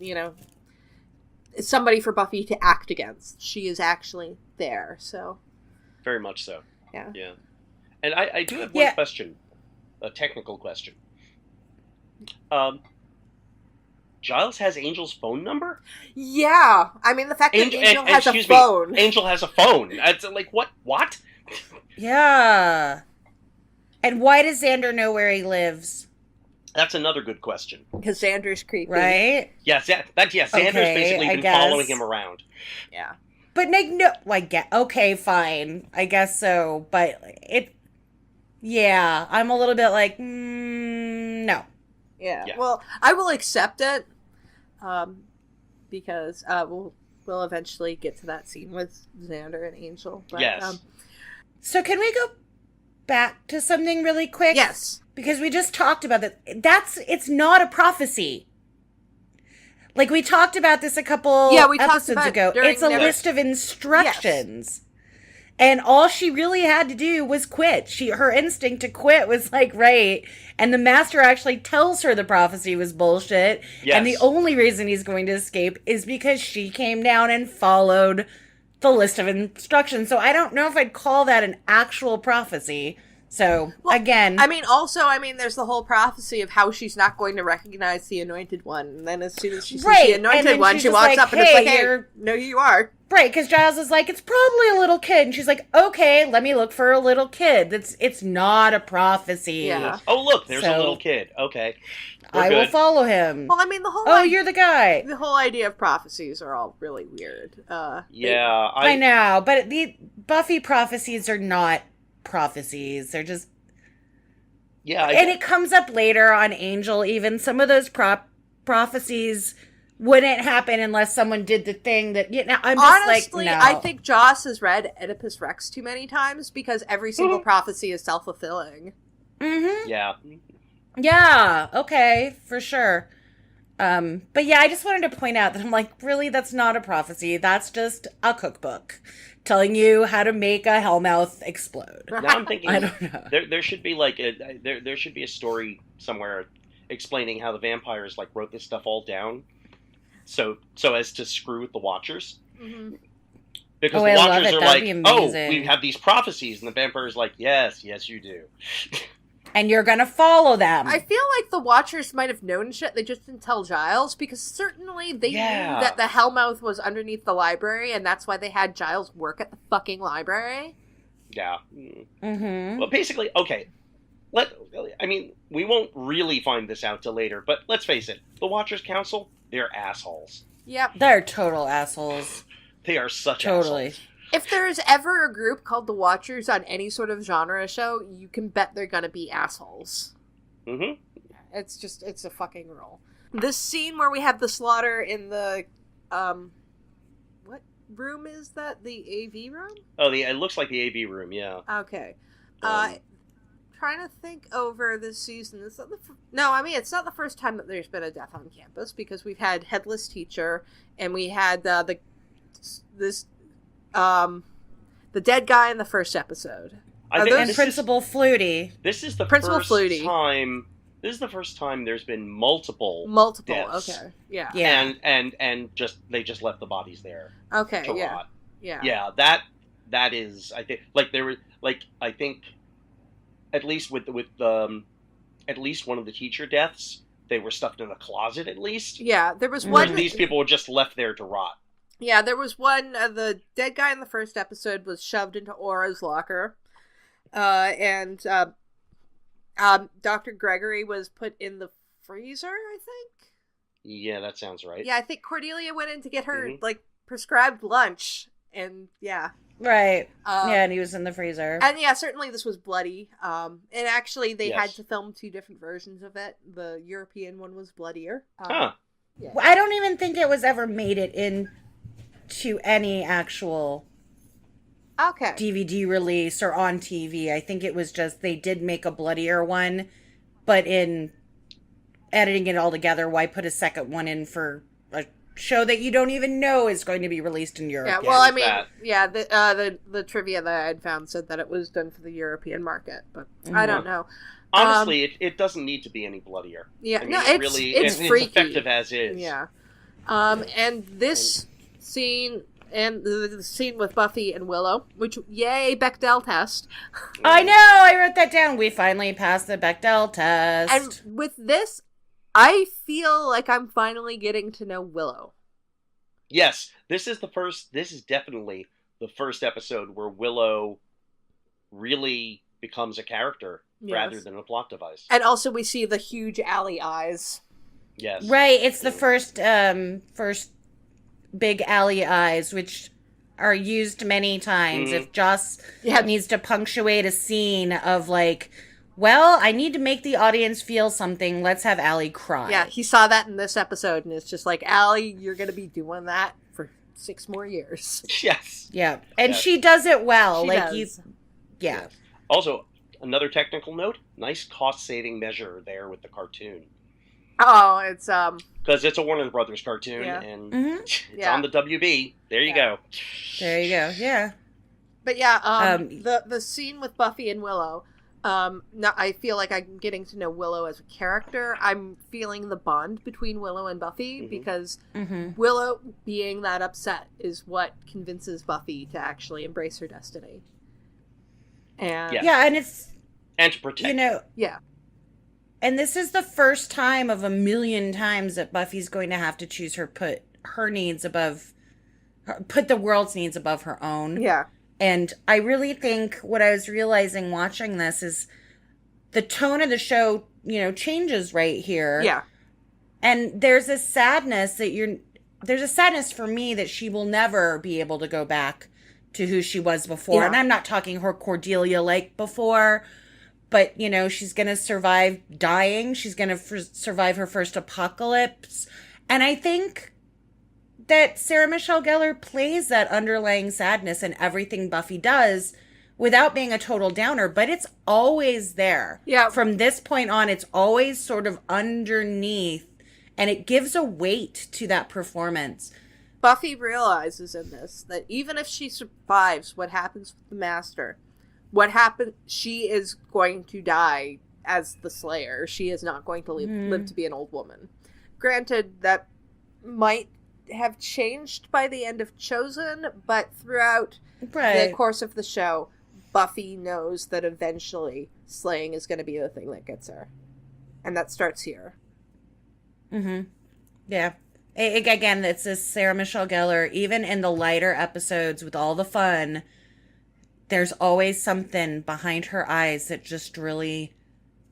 somebody for Buffy to act against. She is actually there, so very much so. Yeah. And I do have one question, a technical question. Giles has Angel's phone number? Yeah, I mean, the fact that Angel has a phone. Angel has a phone. It's like, what? Yeah. And why does Xander know where he lives? That's another good question. Because Xander's creepy. Right? Yes, Xander's basically been following him around. Yeah. But, okay, fine. I guess so. But I'm a little bit like, no. Yeah. Well, I will accept it, because we'll eventually get to that scene with Xander and Angel. But, yes. So can we go back to something really quick? Yes. Because we just talked about that. It's not a prophecy. Like, we talked about this a couple episodes ago. It's a list of instructions. Yes. And all she really had to do was quit. Her instinct to quit was like, right. And the master actually tells her the prophecy was bullshit. Yes. And the only reason he's going to escape is because she came down and followed the list of instructions. So I don't know if I'd call that an actual prophecy, So, again... there's the whole prophecy of how she's not going to recognize the Anointed One. And then as soon as she sees the Anointed One, she walks up and it's like, hey, no, you are. Right, because Giles is like, it's probably a little kid. And she's like, okay, let me look for a little kid. It's not a prophecy. Yeah. Oh, look, there's a little kid. Okay. I will follow him. Well, the whole... you're the guy. The whole idea of prophecies are all really weird. I know, but the Buffy prophecies are not prophecies. They're just... Yeah. And it comes up later on Angel, even. Some of those prophecies wouldn't happen unless someone did the thing that... I'm just honestly, no. I think Joss has read Oedipus Rex too many times because every single prophecy is self-fulfilling. Mm-hmm. Yeah. Yeah, okay, for sure. But yeah, I just wanted to point out that I'm like, really, that's not a prophecy. That's just a cookbook telling you how to make a hellmouth explode. Now I'm thinking, I don't know. There should be there should be a story somewhere explaining how the vampires wrote this stuff all down, so as to screw with the Watchers. Mm-hmm. Because the Watchers are like, we have these prophecies, and the vampires like, yes, you do. And you're gonna follow them. I feel like the Watchers might have known shit, they just didn't tell Giles, because certainly they knew that the Hellmouth was underneath the library, and that's why they had Giles work at the fucking library. Yeah. Mm-hmm. Well, basically, okay. We won't really find this out till later, but let's face it, the Watchers Council, they're assholes. Yep. They're total assholes. They are such assholes. If there's ever a group called the Watchers on any sort of genre show, you can bet they're gonna be assholes. Mm-hmm. It's a fucking rule. This scene where we have the slaughter in the, what room is that? The AV room? Oh, it looks like the AV room, yeah. Okay. Trying to think over this season. It's not it's not the first time that there's been a death on campus, because we've had Headless Teacher, and we had the dead guy in the first episode. And Principal Flutie. This is the Principal first Flutie. time. This is the first time there's been multiple deaths. Okay, yeah. And they just left the bodies there. Okay, to yeah, rot. yeah. Yeah, that is, I think, there were I think at least with at least one of the teacher deaths, they were stuffed in a closet at least. Yeah, there was one. These people were just left there to rot. Yeah, there was one. The dead guy in the first episode was shoved into Aura's locker, and Dr. Gregory was put in the freezer, I think. Yeah, that sounds right. Yeah, I think Cordelia went in to get her prescribed lunch, and yeah. Right. And he was in the freezer. And yeah, certainly this was bloody. And actually, they had to film two different versions of it. The European one was bloodier. Yeah. I don't even think it was ever made it in to any actual DVD release or on TV. I think it was just they did make a bloodier one, but in editing it all together, why put a second one in for a show that you don't even know is going to be released in Europe? Yeah, well, the trivia that I had found said that it was done for the European market, but I don't know. Honestly, it doesn't need to be any bloodier. Yeah, it's freaky. It's effective as is. Yeah. And this scene and the scene with Buffy and Willow, which, yay, Bechdel test. I know, I wrote that down. We finally passed the Bechdel test. And with this, I feel like I'm finally getting to know Willow. Yes, this is definitely the first episode where Willow really becomes a character rather than a plot device. And also we see the huge Allie eyes. Yes. Right, it's the first big Allie eyes, which are used many times. If Joss needs to punctuate a scene of I need to make the audience feel something, let's have Allie cry. Yeah, he saw that in this episode, and it's just like, Allie, you're going to be doing that for 6 more years. Yes. Yeah, and she does it well. She does. Yeah. Also, another technical note, nice cost-saving measure there with the cartoon. Oh, it's because it's a Warner Brothers cartoon, and it's on the WB. There you go. There you go. Yeah. But yeah, the scene with Buffy and Willow. I feel like I'm getting to know Willow as a character. I'm feeling the bond between Willow and Buffy because Willow being that upset is what convinces Buffy to actually embrace her destiny. And and And to protect her. Yeah. And this is the first time of a million times that Buffy's going to have to choose put the world's needs above her own. Yeah. And I really think what I was realizing watching this is the tone of the show, changes right here. Yeah. And there's a sadness for me that she will never be able to go back to who she was before. Yeah. And I'm not talking her Cordelia like before, but, she's going to survive dying. She's going to survive her first apocalypse. And I think that Sarah Michelle Gellar plays that underlying sadness in everything Buffy does without being a total downer, but it's always there. Yeah. From this point on, it's always sort of underneath, and it gives a weight to that performance. Buffy realizes in this that even if she survives what happens with the Master, she is going to die as the Slayer. She is not going to live to be an old woman. Granted, that might have changed by the end of Chosen, but throughout the course of the show, Buffy knows that eventually slaying is going to be the thing that gets her. And that starts here. Mm-hmm. Yeah. Again, it's this Sarah Michelle Gellar, even in the lighter episodes with all the fun, there's always something behind her eyes that just really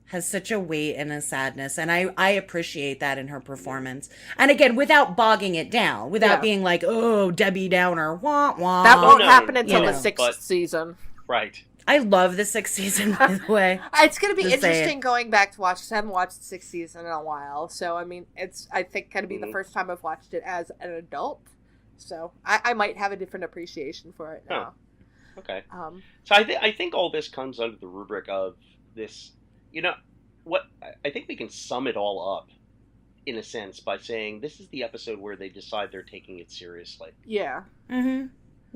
has such a weight and a sadness. And I appreciate that in her performance. And again, without bogging it down, without being like, oh, Debbie Downer, wah, wah. That won't happen until the sixth season. Right. I love the sixth season, by the way. It's going to be interesting going back to watch, because I haven't watched the sixth season in a while. So, I mean, it's, I think, going to be the first time I've watched it as an adult. So, I might have a different appreciation for it now. Okay. So I think all this comes under the rubric of this, what I think we can sum it all up in a sense by saying this is the episode where they decide they're taking it seriously. Yeah. Mm-hmm.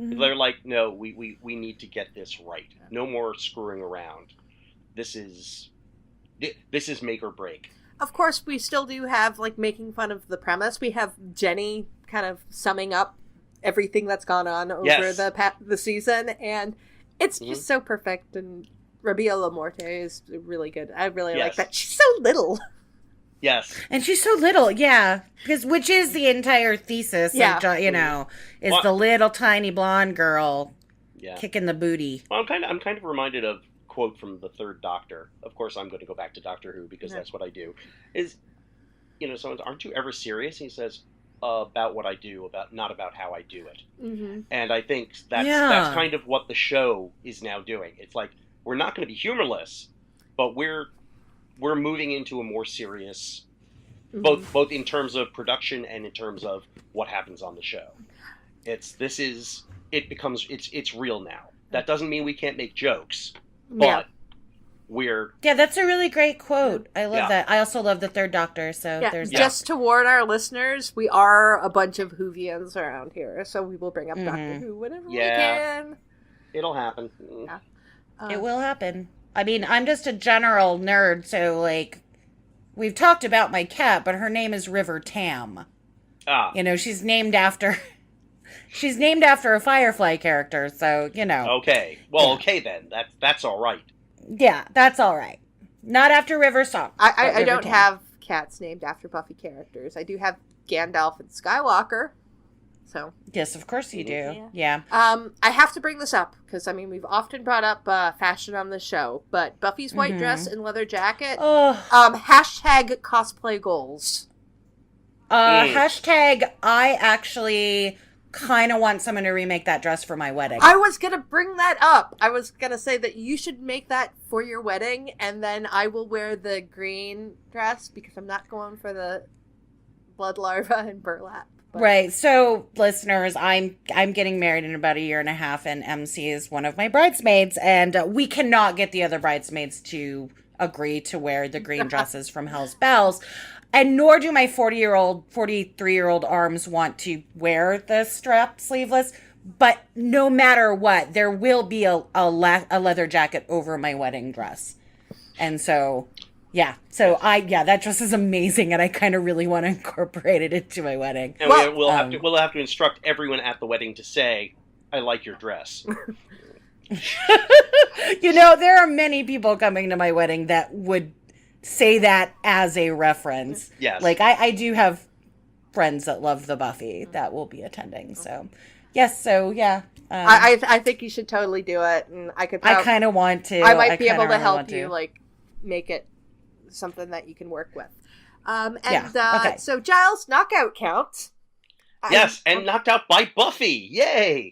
Mm-hmm. They're like, no, we need to get this right. No more screwing around. This is make or break. Of course, we still do have, making fun of the premise. We have Jenny kind of summing up everything that's gone on over the season, and it's just so perfect, and Rabia LaMorte is really good. I really like that. She's so little. Yes. And she's so little, which is the entire thesis, is the little tiny blonde girl kicking the booty. Well, I'm kind of reminded of a quote from the Third Doctor. Of course, I'm going to go back to Doctor Who because that's what I do. Someone's, aren't you ever serious? And he says, about what I do, not about how I do it. Mm-hmm. And I think that's kind of what the show is now doing. It's like, we're not going to be humorless, but we're moving into a more serious, both in terms of production and in terms of what happens on the show. It's real now. That doesn't mean we can't make jokes, but we're... Yeah, that's a really great quote. I love that. I also love the Third Doctor, so there's just to warn our listeners, we are a bunch of Whovians around here, so we will bring up Doctor Who whenever we can. It'll happen. Yeah. It will happen. I mean, I'm just a general nerd, so, we've talked about my cat, but her name is River Tam. Ah. She's named after a Firefly character, so, Okay. Well, okay then. That's all right. Yeah, that's all right. Not after River Song. I don't have cats named after Buffy characters. I do have Gandalf and Skywalker. So yes, of course you do. Yeah. I have to bring this up because we've often brought up fashion on the show, but Buffy's white dress and leather jacket. Hashtag cosplay goals. Hashtag I actually kind of want someone to remake that dress for my wedding. I was gonna bring that up. I was gonna say that you should make that for your wedding, and then I will wear the green dress because I'm not going for the blood larva and burlap. But. Right. So, listeners, I'm getting married in about a year and a half, and Emcee is one of my bridesmaids, and we cannot get the other bridesmaids to agree to wear the green dresses from Hell's Bells, and nor do my 43-year-old arms want to wear the strap sleeveless. But no matter what, there will be a leather jacket over my wedding dress, and so. Yeah, so that dress is amazing, and I kind of really want to incorporate it into my wedding. And we'll have to instruct everyone at the wedding to say, "I like your dress." There are many people coming to my wedding that would say that as a reference. Yes. Like, I do have friends that love the Buffy that will be attending. So, yes. So, yeah. I think you should totally do it. And I kind of want to. I might be able to help you, like, make it something that you can work with. Okay. So Giles' knockout count. Yes, and knocked out by Buffy. Yay!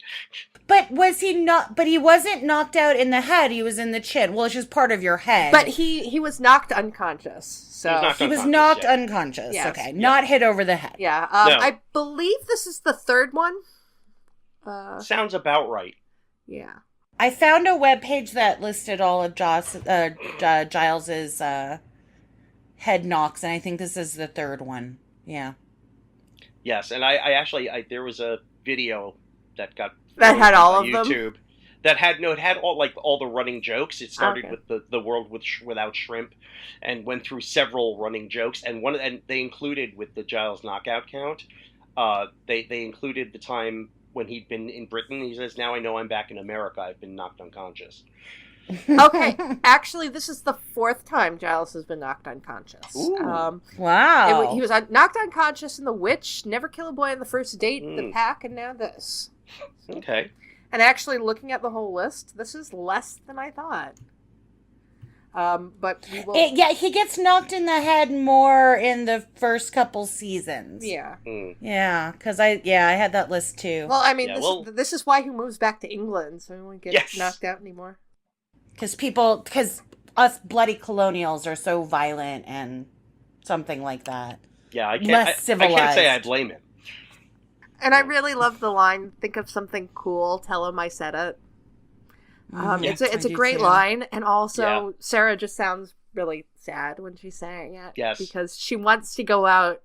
But was he not? But he wasn't knocked out in the head. He was in the chin. Well, it's just part of your head. But he was knocked unconscious. So he was knocked unconscious. Yes. Okay, not hit over the head. Yeah. No. I believe this is the third one. Sounds about right. Yeah. I found a webpage that listed all of Giles's head knocks, and I think this is the third one. Yeah. Yes, and I actually there was a video that had all of YouTube them? that had it had all the running jokes. It started with the world without shrimp, and went through several running jokes, and they included with the Giles knockout count. They included the time when he'd been in Britain. He says, "Now I know I'm back in America. I've been knocked unconscious." Okay, actually, this is the fourth time Giles has been knocked unconscious. Wow. He was knocked unconscious in The Witch, Never Kill a Boy on the First Date, The Pack, and now this. Okay. And actually, looking at the whole list, this is less than I thought. But we will... he gets knocked in the head more in the first couple seasons. Yeah. Yeah, because I had that list too. Well, I mean, this is why he moves back to England, so he won't get knocked out anymore. Because us bloody colonials are so violent and something like that. Yeah, I can't. Less civilized. I can't say I blame him. And I really love the line, "Think of something cool, tell him I said it." It's a great line, and also Sarah just sounds really sad when she's saying it. Yes. Because she wants to go out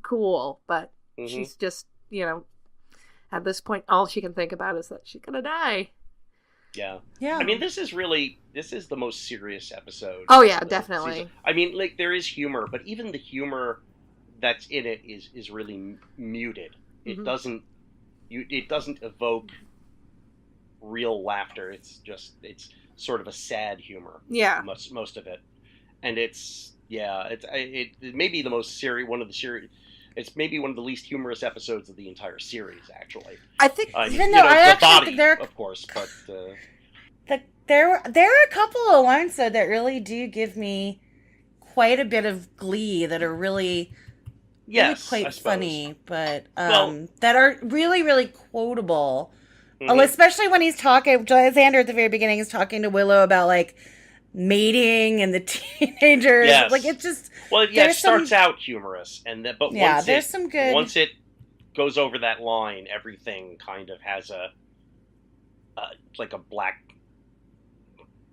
cool, but she's just, at this point, all she can think about is that she's gonna die. Yeah. I mean, this is the most serious episode. Oh yeah, definitely. Season. I mean, like, there is humor, but even the humor that's in it is really muted. It doesn't evoke real laughter. It's sort of a sad humor. Yeah. Most of it, and it may be the most serious one of the series. It's maybe one of the least humorous episodes of the entire series, actually. I think, even though I actually think there, of course, but there are a couple of lines though that really do give me quite a bit of glee that are really quite funny, but that are really, really quotable. Especially when he's talking, Xander at the very beginning is talking to Willow about like mating and the teenagers. Yes. Like, it's just it starts out humorous, but once it goes over that line, everything kind of has a black.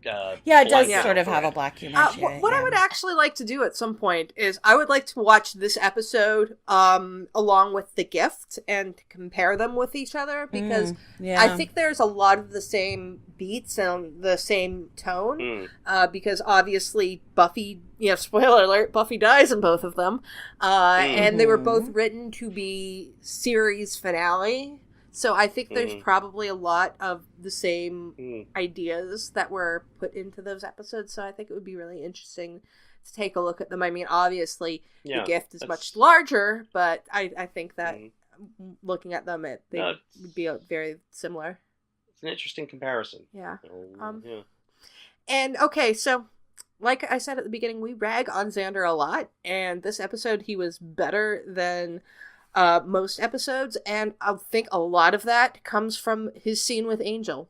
It does sort of have a black humor to it. What I would actually like to do at some point is I would like to watch this episode along with The Gift and compare them with each other, because I think there's a lot of the same beats and the same tone, because obviously Buffy, spoiler alert, Buffy dies in both of them, and they were both written to be series finale. So I think there's probably a lot of the same ideas that were put into those episodes. So I think it would be really interesting to take a look at them. I mean, obviously, The Gift is much larger, but I think that looking at them, they would be very similar. It's an interesting comparison. Yeah. And okay, so like I said at the beginning, we rag on Xander a lot, and this episode he was better than most episodes, and I think a lot of that comes from his scene with Angel.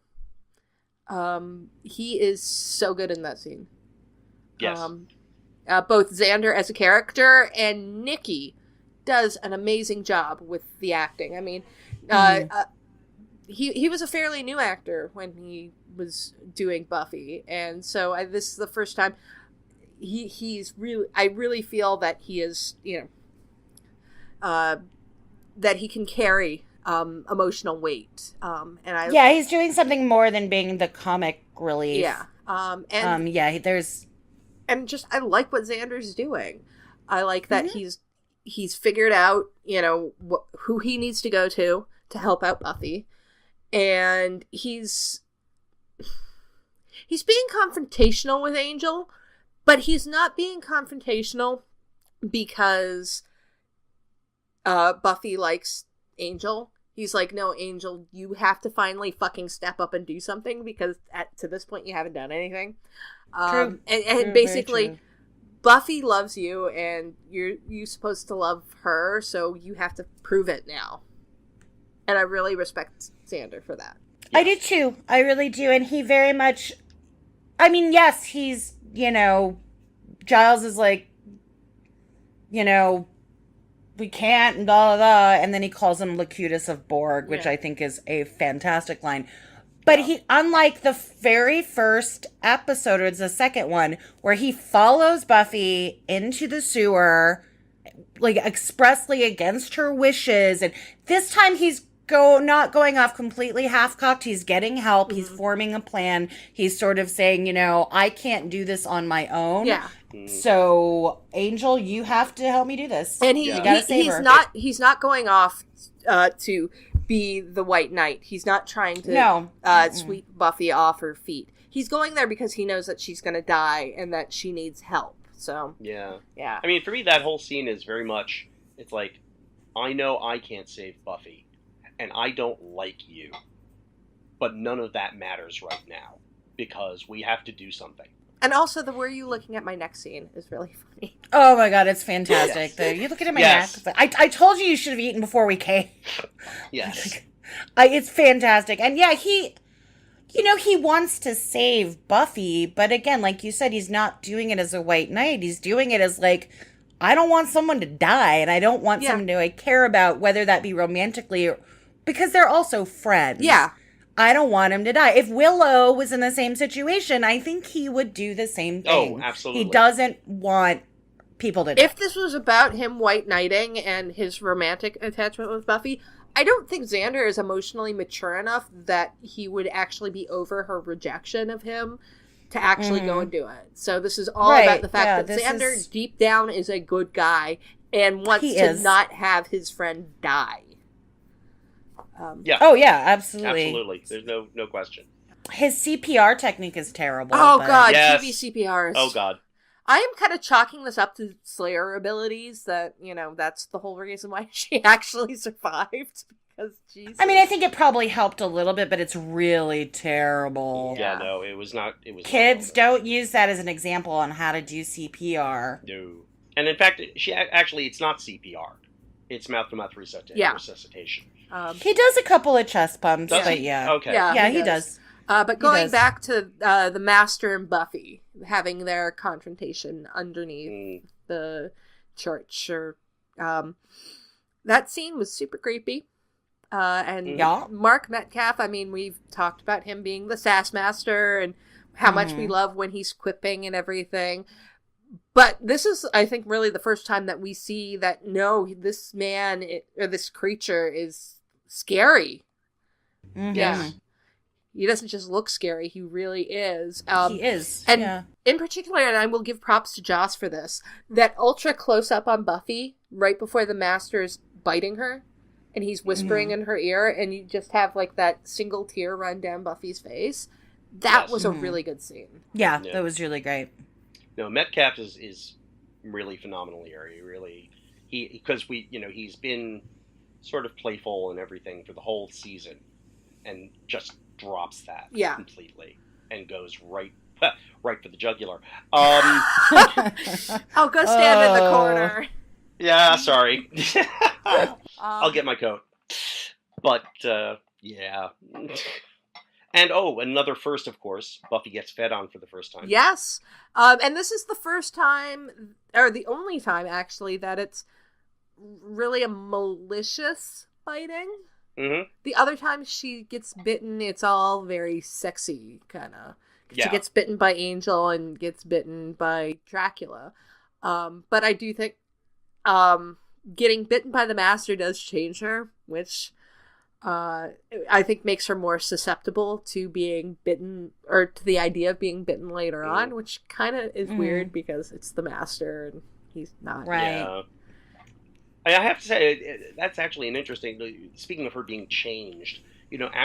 He is so good in that scene. Yes. Both Xander as a character and Nikki does an amazing job with the acting. I mean, he was a fairly new actor when he was doing Buffy, and so this is the first time he's really. I really feel that he is, that he can carry emotional weight, and he's doing something more than being the comic relief. Yeah, and just I like what Xander's doing. I like that he's figured out who he needs to go to help out Buffy, and he's he's being confrontational with Angel, but he's not being confrontational because Buffy likes Angel. He's like, no, Angel, you have to finally fucking step up and do something because to this point you haven't done anything. True. And basically, Buffy loves you and you're supposed to love her, so you have to prove it now. And I really respect Xander for that. Yeah. I do too. I really do. And he very much, I mean, yes, he's, Giles is like, we can't, and blah, blah, blah. And then he calls him Locutus of Borg, which I think is a fantastic line. But he, unlike the very first episode, or it's the second one, where he follows Buffy into the sewer, like expressly against her wishes, and this time he's not going off completely half-cocked. He's getting help. Mm-hmm. He's forming a plan. He's sort of saying, I can't do this on my own. Yeah. So, Angel, you have to help me do this. And he's not going off to be the White Knight. He's not trying to sweep Buffy off her feet. He's going there because he knows that she's going to die and that she needs help. So yeah. I mean, for me, that whole scene is very much. It's like, I know I can't save Buffy, and I don't like you, but none of that matters right now because we have to do something. And also, the "Were you looking at my neck" scene is really funny. Oh my god, it's fantastic. You looking at my neck? I told you should have eaten before we came. Yes. It's fantastic. And yeah, he wants to save Buffy, but again, like you said, he's not doing it as a White Knight. He's doing it as like, I don't want someone to die, and I don't want someone to care about, whether that be romantically or because they're also friends. Yeah. I don't want him to die. If Willow was in the same situation, I think he would do the same thing. Oh, absolutely. He doesn't want people to die. If this was about him White Knighting and his romantic attachment with Buffy, I don't think Xander is emotionally mature enough that he would actually be over her rejection of him to actually go and do it. So this is all about the fact that Xander deep down is a good guy and wants to not have his friend die. Oh yeah, absolutely. Absolutely. There's no question. His CPR technique is terrible. Oh god, TV CPR is... Oh god. I am kind of chalking this up to Slayer abilities that, that's the whole reason why she actually survived. Because, Jesus. I mean, I think it probably helped a little bit, but it's really terrible. Yeah, no, it was not. Kids, don't use that as an example on how to do CPR. No. And in fact, it's not CPR. It's mouth-to-mouth resuscitation. He does a couple of chest pumps, but Okay. Yeah, he does. But going back to the Master and Buffy having their confrontation underneath the church, that scene was super creepy. And Mark Metcalf, I mean, we've talked about him being the sass master and how much we love when he's quipping and everything. But this is, I think, really the first time that we see that, no, this man or this creature is scary. Mm-hmm. Yeah. He doesn't just look scary, he really is. He is. And in particular, and I will give props to Joss for this, that ultra close-up on Buffy right before the Master's biting her, and he's whispering in her ear, and you just have like that single tear run down Buffy's face. That was a really good scene. Yeah, that was really great. No, Metcalf is really phenomenal here. Because he's been sort of playful and everything for the whole season, and just drops that completely and goes right for the jugular. I'll go stand in the corner. Yeah, sorry. I'll get my coat. But yeah. And another first, of course, Buffy gets fed on for the first time. Yes. And this is the first time, or the only time actually, that it's really a malicious biting. Mm-hmm. The other time she gets bitten, it's all very sexy, kind of. She gets bitten by Angel and gets bitten by Dracula. But I do think getting bitten by the Master does change her, which I think makes her more susceptible to being bitten, or to the idea of being bitten later on, which kind of is weird because it's the Master and he's not. Right. Yeah. I have to say, that's actually an interesting, speaking of her being changed,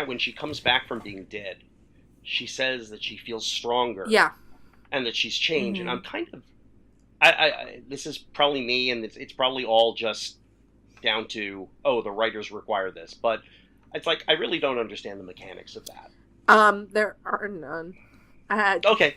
when she comes back from being dead, she says that she feels stronger. Yeah. And that she's changed. And I'm kind of... I this is probably me, and it's probably all just down to, the writers require this. But it's like, I really don't understand the mechanics of that. There are none. Okay.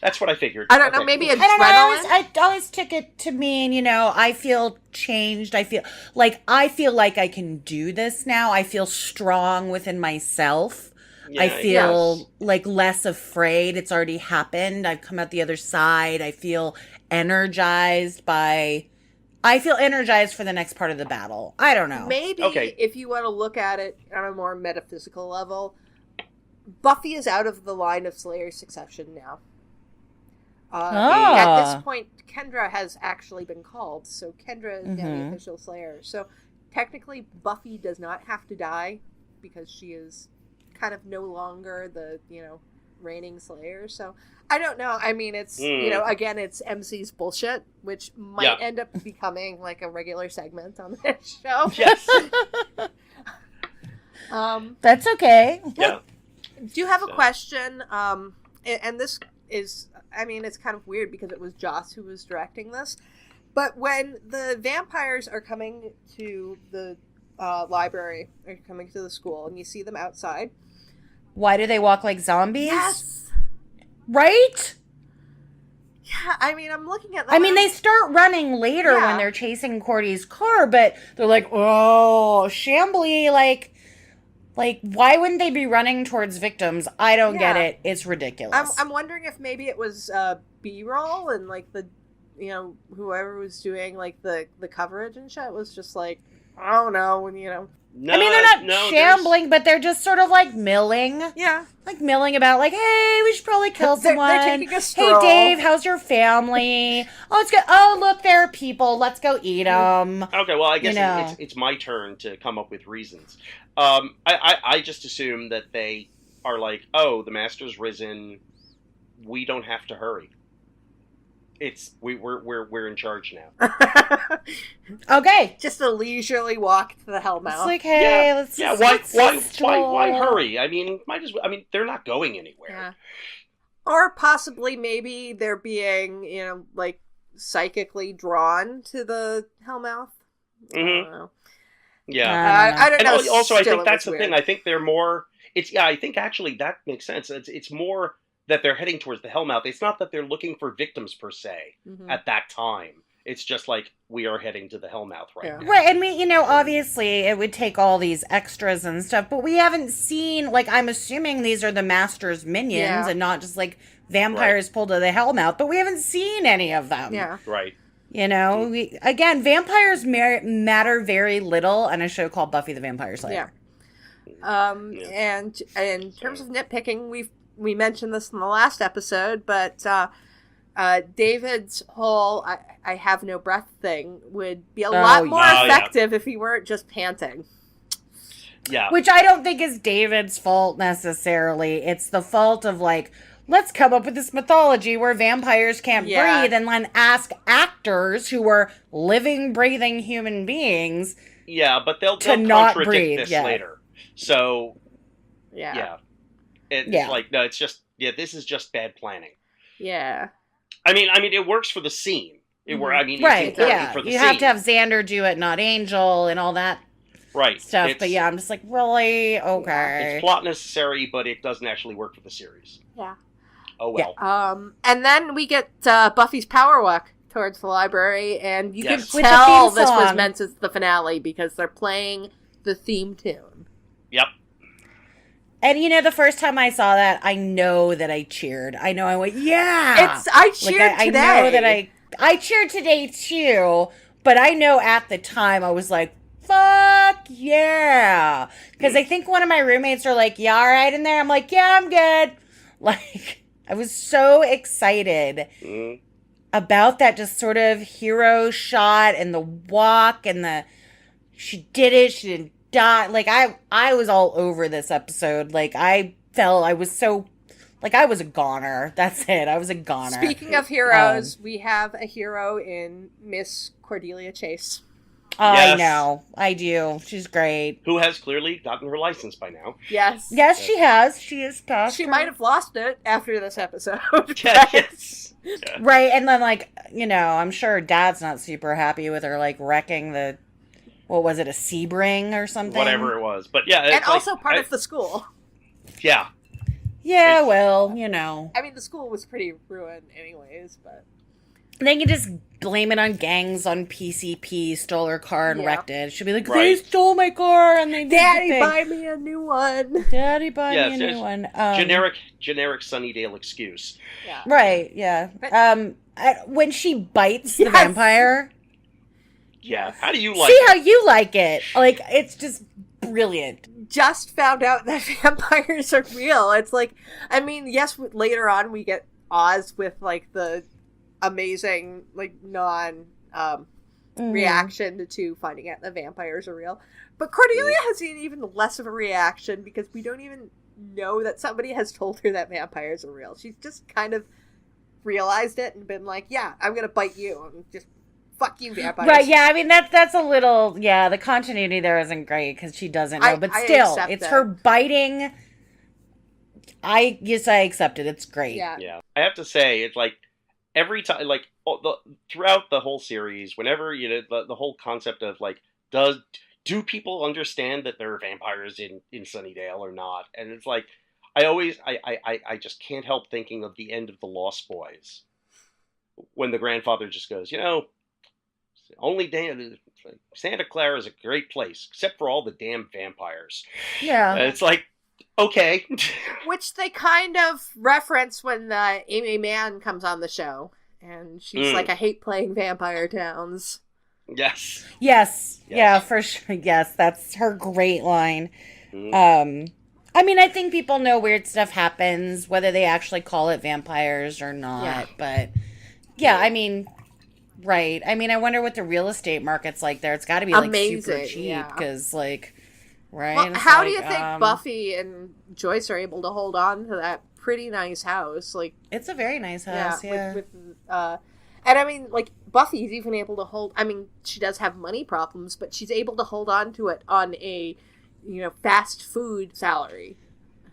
That's what I figured. I don't know, maybe adrenaline? I always took it to mean, I feel changed. I feel like I can do this now. I feel strong within myself. Yeah, I feel like less afraid. It's already happened. I've come out the other side. I feel energized for the next part of the battle. I don't know. Maybe if you want to look at it on a more metaphysical level, Buffy is out of the line of Slayer's succession now. At this point, Kendra has actually been called, so Kendra is now the official Slayer. So technically, Buffy does not have to die because she is kind of no longer the, reigning Slayer. So I don't know. I mean, it's, again, it's Emcee's bullshit, which might end up becoming like a regular segment on this show. Yes. That's okay. Yeah. Do you have a question? And this is, it's kind of weird because it was Joss who was directing this. But when the vampires are coming to the library, or coming to the school, and you see them outside. Why do they walk like zombies? Yes. Right? Yeah, I'm looking at them. They start running later when they're chasing Cordy's car, but they're like, oh, shambly, like, why wouldn't they be running towards victims? I don't get it. It's ridiculous. I'm wondering if maybe it was B-roll and, like, the, whoever was doing, like, the coverage and shit was just like, I don't know, and, No, they're not shambling, but they're just sort of, like, milling. Yeah. Like, milling about, like, hey, we should probably kill someone. They're taking a stroll. Hey, Dave, how's your family? Oh, it's good. Oh, look, there are people. Let's go eat them. Okay, well, I guess it's my turn to come up with reasons. I just assume that they are like, the master's risen. We don't have to hurry. We're in charge now. Okay, just a leisurely walk to the Hellmouth. It's like, hey, let's why hurry? Might as well. They're not going anywhere. Yeah. Or possibly, maybe they're being, like psychically drawn to the Hellmouth. Mm-hmm. I don't know. Yeah, I don't know. And also, I think that's the weird. thing. I think they're more. I think actually that makes sense. It's more that they're heading towards the Hellmouth. It's not that they're looking for victims per se at that time. It's just like, we are heading to the Hellmouth right now. Right, and obviously it would take all these extras and stuff, but we haven't seen, like, I'm assuming these are the Master's minions and not just, like, vampires pulled to the Hellmouth, but we haven't seen any of them. Yeah. Right. Vampires matter very little on a show called Buffy the Vampire Slayer. Yeah. And in terms of nitpicking, we mentioned this in the last episode, but David's whole I have no breath thing would be a lot more effective if he weren't just panting. Yeah. Which I don't think is David's fault necessarily. It's the fault of, like, let's come up with this mythology where vampires can't breathe and then ask actors who are living, breathing human beings but they'll not contradict breathe. this later. So, It's like, no, it's just, this is just bad planning. Yeah. It works for the scene. It's important for the scene. You have to have Xander do it, not Angel, and all that stuff. But I'm just like, really? Okay. It's plot necessary, but it doesn't actually work for the series. Yeah. Oh, well. Yeah. And then we get Buffy's power walk towards the library, and you can tell this was meant as the finale because they're playing the theme tune. Yep. And the first time I saw that, I know that I cheered. I know I went, yeah! I cheered today. I know that I cheered today too, but I know at the time I was like, fuck yeah! Because I think one of my roommates are like, yeah, all right in there? I'm like, yeah, I'm good. Like, I was so excited about that just sort of hero shot and the walk and she did it, she didn't die. Like, I was all over this episode. Like, I felt I was so, like, I was a goner. That's it. I was a goner. Speaking of heroes, we have a hero in Miss Cordelia Chase. Yes. I know. I do. She's great. Who has clearly gotten her license by now. Yes. Yes, she has. She is passed. She might have lost it after this episode. Yes. Yeah. Right, and then, like, you know, I'm sure Dad's not super happy with her, like, wrecking the, what was it, a Sebring or something? Whatever it was. But yeah. And also part of the school. Yeah. Yeah, well, you know. I mean, the school was pretty ruined anyways, but... They can just blame it on gangs on PCP, stole her car and wrecked it. She'll be like, they stole my car and they Daddy, buy me a new one. Daddy, buy me a new one. Generic Sunnydale excuse. Yeah. Right, yeah. But, when she bites the vampire... Yeah, how do you like See how you like it. Like, it's just brilliant. Just found out that vampires are real. It's like, I mean, yes, later on we get Oz with, like, the amazing, like, reaction to finding out that vampires are real. But Cordelia has even less of a reaction because we don't even know that somebody has told her that vampires are real. She's just kind of realized it and been like, yeah, I'm going to bite you and just fuck you, vampires. Right, yeah, I mean, that's a little, yeah, the continuity there isn't great because she doesn't know, but still, it's her biting. I accept it. It's great. Yeah. I have to say, it's like, every time, like, throughout the whole series, whenever, you know, the whole concept of, like, do people understand that there are vampires in Sunnydale or not? And it's like, I just can't help thinking of the end of The Lost Boys. When the grandfather just goes, you know, only Santa Clara is a great place, except for all the damn vampires. Yeah. And it's like, okay. Which they kind of reference when Amy Mann comes on the show. And she's like, I hate playing vampire towns. Yes. Yeah, for sure. Yes, that's her great line. I mean, I think people know weird stuff happens, whether they actually call it vampires or not. Yeah. But, yeah, I mean... Right. I mean, I wonder what the real estate market's like there. It's got to be, like, super cheap, because, like, right? Well, how do you think Buffy and Joyce are able to hold on to that pretty nice house? Like, it's a very nice house, yeah. And, I mean, like, Buffy's even able to hold... I mean, she does have money problems, but she's able to hold on to it on a, you know, fast food salary.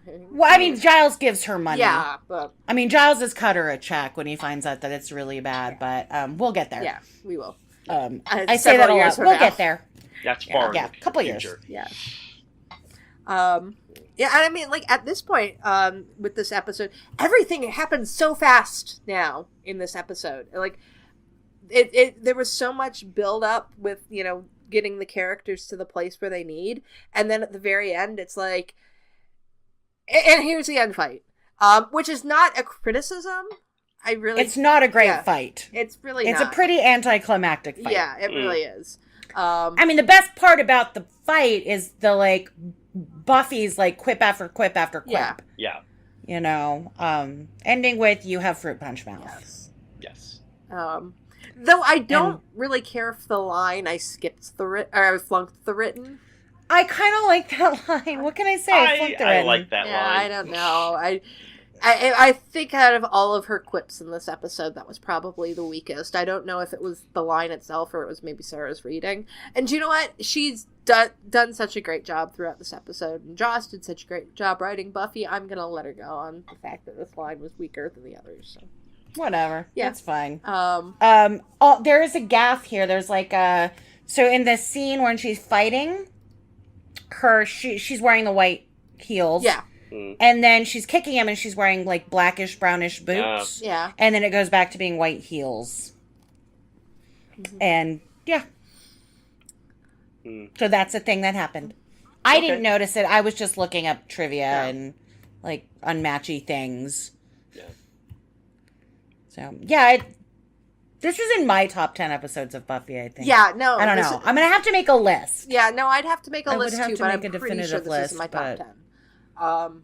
Well, I mean, Giles gives her money. Yeah, but... I mean, Giles has cut her a check when he finds out that it's really bad, but we'll get there. Yeah, we will. I say that a lot. We'll get there. That's far. Yeah, a couple years. Yeah. Yeah, and I mean, like, at this point, with this episode, everything happens so fast now in this episode. Like, there was so much build up with, you know, getting the characters to the place where they need, and then at the very end, it's like... And here's the end fight, which is not a criticism. It's not a great fight. It's really It's a pretty anticlimactic fight. Yeah, it really is. I mean, the best part about the fight is the, like, Buffy's, like, quip after quip after quip. Yeah. You know, ending with, you have fruit punch mouth. Yes. Though I don't really care if the line I skipped or I flunked the written. I kind of like that line. What can I say? I like that line. I don't know. I think out of all of her quips in this episode, that was probably the weakest. I don't know if it was the line itself or it was maybe Sarah's reading. And you know what? She's done such a great job throughout this episode. And Joss did such a great job writing Buffy. I'm going to let her go on the fact that this line was weaker than the others. So. Whatever. Yeah. That's fine. There is a gaffe here. There's like a... So in the scene when she's fighting... she's wearing the white heels. Yeah. And then she's kicking him and she's wearing like blackish, brownish boots. Yeah. And then it goes back to being white heels. Mm-hmm. And yeah. So that's a thing that happened. I didn't notice it. I was just looking up trivia and like unmatchy things. Yeah. So yeah, this is in my top 10 episodes of Buffy, I think. Yeah, no. I don't know. I'm going to have to make a list. Yeah, no, I'd have to make a list too, but I'm pretty sure this is in my top 10.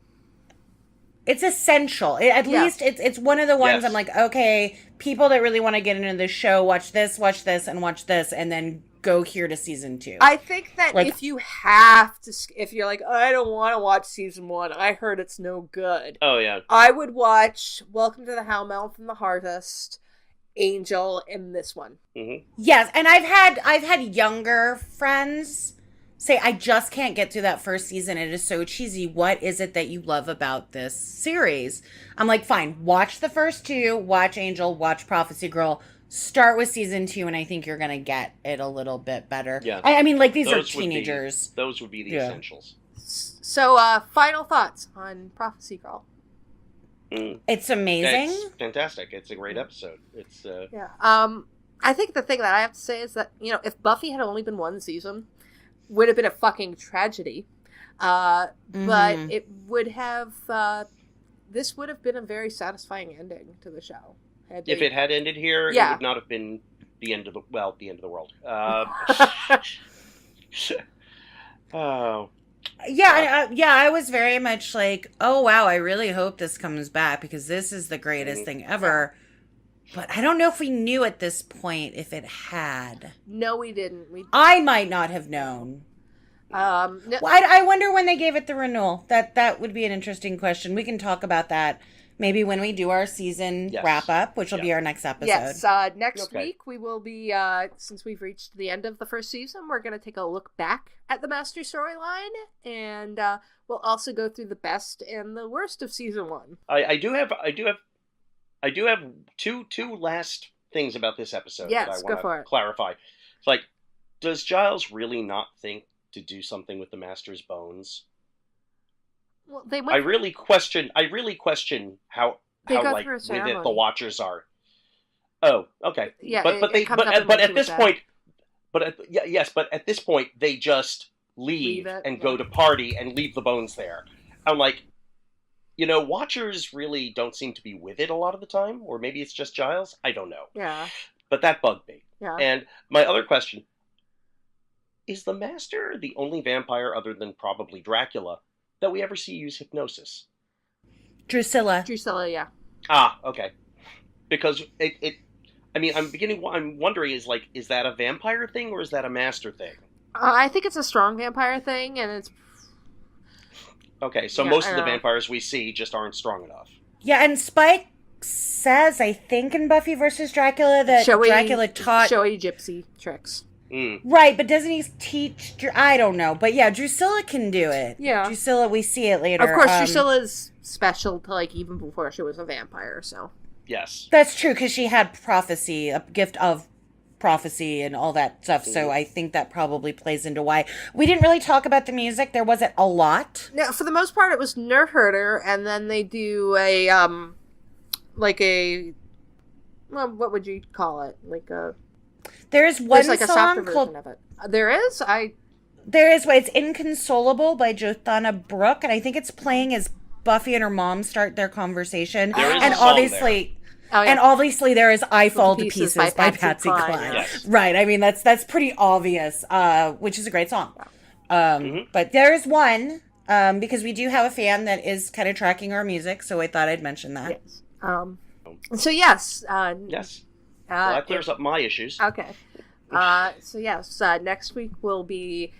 It's essential. At least it's one of the ones I'm like, okay, people that really want to get into the show, watch this, and watch this, and then go here to season 2. I think that if you have to, if you're like, I don't want to watch season 1, I heard it's no good. Oh, yeah. I would watch Welcome to the Hellmouth and the Harvest, Angel in this one. Mm-hmm. Yes, and I've had younger friends say, I just can't get through that first season. It is so cheesy. What is it that you love about this series? I'm like, fine, watch the first two, watch Angel, watch Prophecy Girl, start with season 2, and I think you're going to get it a little bit better. Yeah. I mean, like, these are teenagers. Those would be the essentials. So, final thoughts on Prophecy Girl. It's amazing. It's fantastic. It's a great episode. It's Yeah. I think the thing that I have to say is that, if Buffy had only been one season, would have been a fucking tragedy. But it would have, this would have been a very satisfying ending to the show. If it had ended here, it would not have been the end of the world. Oh. Yeah, I was very much like, oh wow, I really hope this comes back because this is the greatest thing ever. But I don't know if we knew at this point if it had. No, we didn't. I might not have known. No. Well, I wonder when they gave it the renewal. That would be an interesting question. We can talk about that maybe when we do our season wrap up, which will be our next episode. Yes, next week we will be, since we've reached the end of the first season, we're going to take a look back at the master storyline, and we'll also go through the best and the worst of season 1. I do have two last things about this episode that I want to clarify. It's like, does Giles really not think to do something with the Master's bones? Well, they I really question how like with it the Watchers are. Oh, okay. Yeah, but at this point, but at this point they just leave and go to party and leave the bones there. I'm like, Watchers really don't seem to be with it a lot of the time, or maybe it's just Giles. I don't know. Yeah. But that bugged me. Yeah. And my other question, is the Master the only vampire other than probably Dracula that we ever see use hypnosis? Drusilla, yeah. Ah, okay. Because I'm wondering, is that a vampire thing or is that a Master thing? I think it's a strong vampire thing, and it's... Okay, so most of the vampires we see just aren't strong enough. Yeah, and Spike says, I think in Buffy versus Dracula, that Dracula taught... Showy gypsy tricks. Right, but doesn't he teach... I don't know. But yeah, Drusilla can do it. Yeah. Drusilla, we see it later. Of course, Drusilla's special to, even before she was a vampire, so... Yes. That's true, because she had prophecy, a gift of prophecy and all that stuff, so I think that probably plays into why. We didn't really talk about the music. There wasn't a lot. No, for the most part, it was Nerf Herder, and then they do what would you call it? There's one song called... of it. There is? There is. It's Inconsolable by Jothana Brooke, and I think it's playing as Buffy and her mom start their conversation. And obviously... Oh, yeah. And obviously there is I Fall to Pieces by Patsy Cline. Yes. Right. I mean, that's pretty obvious, which is a great song. But there is one, because we do have a fan that is kind of tracking our music, so I thought I'd mention that. Yes. So yes. Yes. Well, that clears up my issues. Okay. So yes, next week we'll be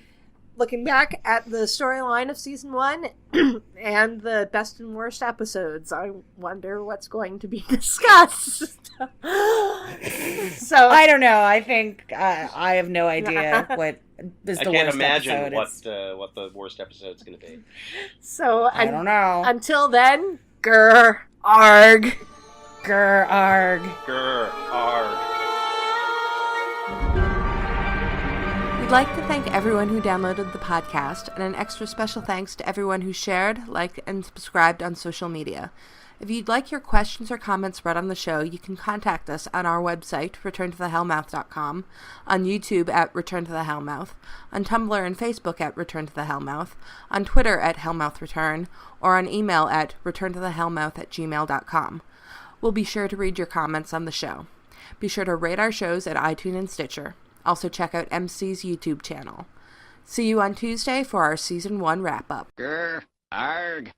looking back at the storyline of season 1 and the best and worst episodes. I wonder what's going to be discussed. So I don't know. I think I have no idea what is the worst episode. I can't imagine what the worst episode's going to be. So I don't know. Until then, grr arg. Grr arg. Grr arg. We'd like to thank everyone who downloaded the podcast, and an extra special thanks to everyone who shared, liked, and subscribed on social media. If you'd like your questions or comments read on the show, you can contact us on our website, returntothehellmouth.com, on YouTube at Return to the Hellmouth, on Tumblr and Facebook at Return to the Hellmouth, on Twitter at HellmouthReturn, or on email at returntothehellmouth@gmail.com. We'll be sure to read your comments on the show. Be sure to rate our shows at iTunes and Stitcher. Also check out Emcee's YouTube channel. See you on Tuesday for our Season 1 wrap-up. Grr, arg.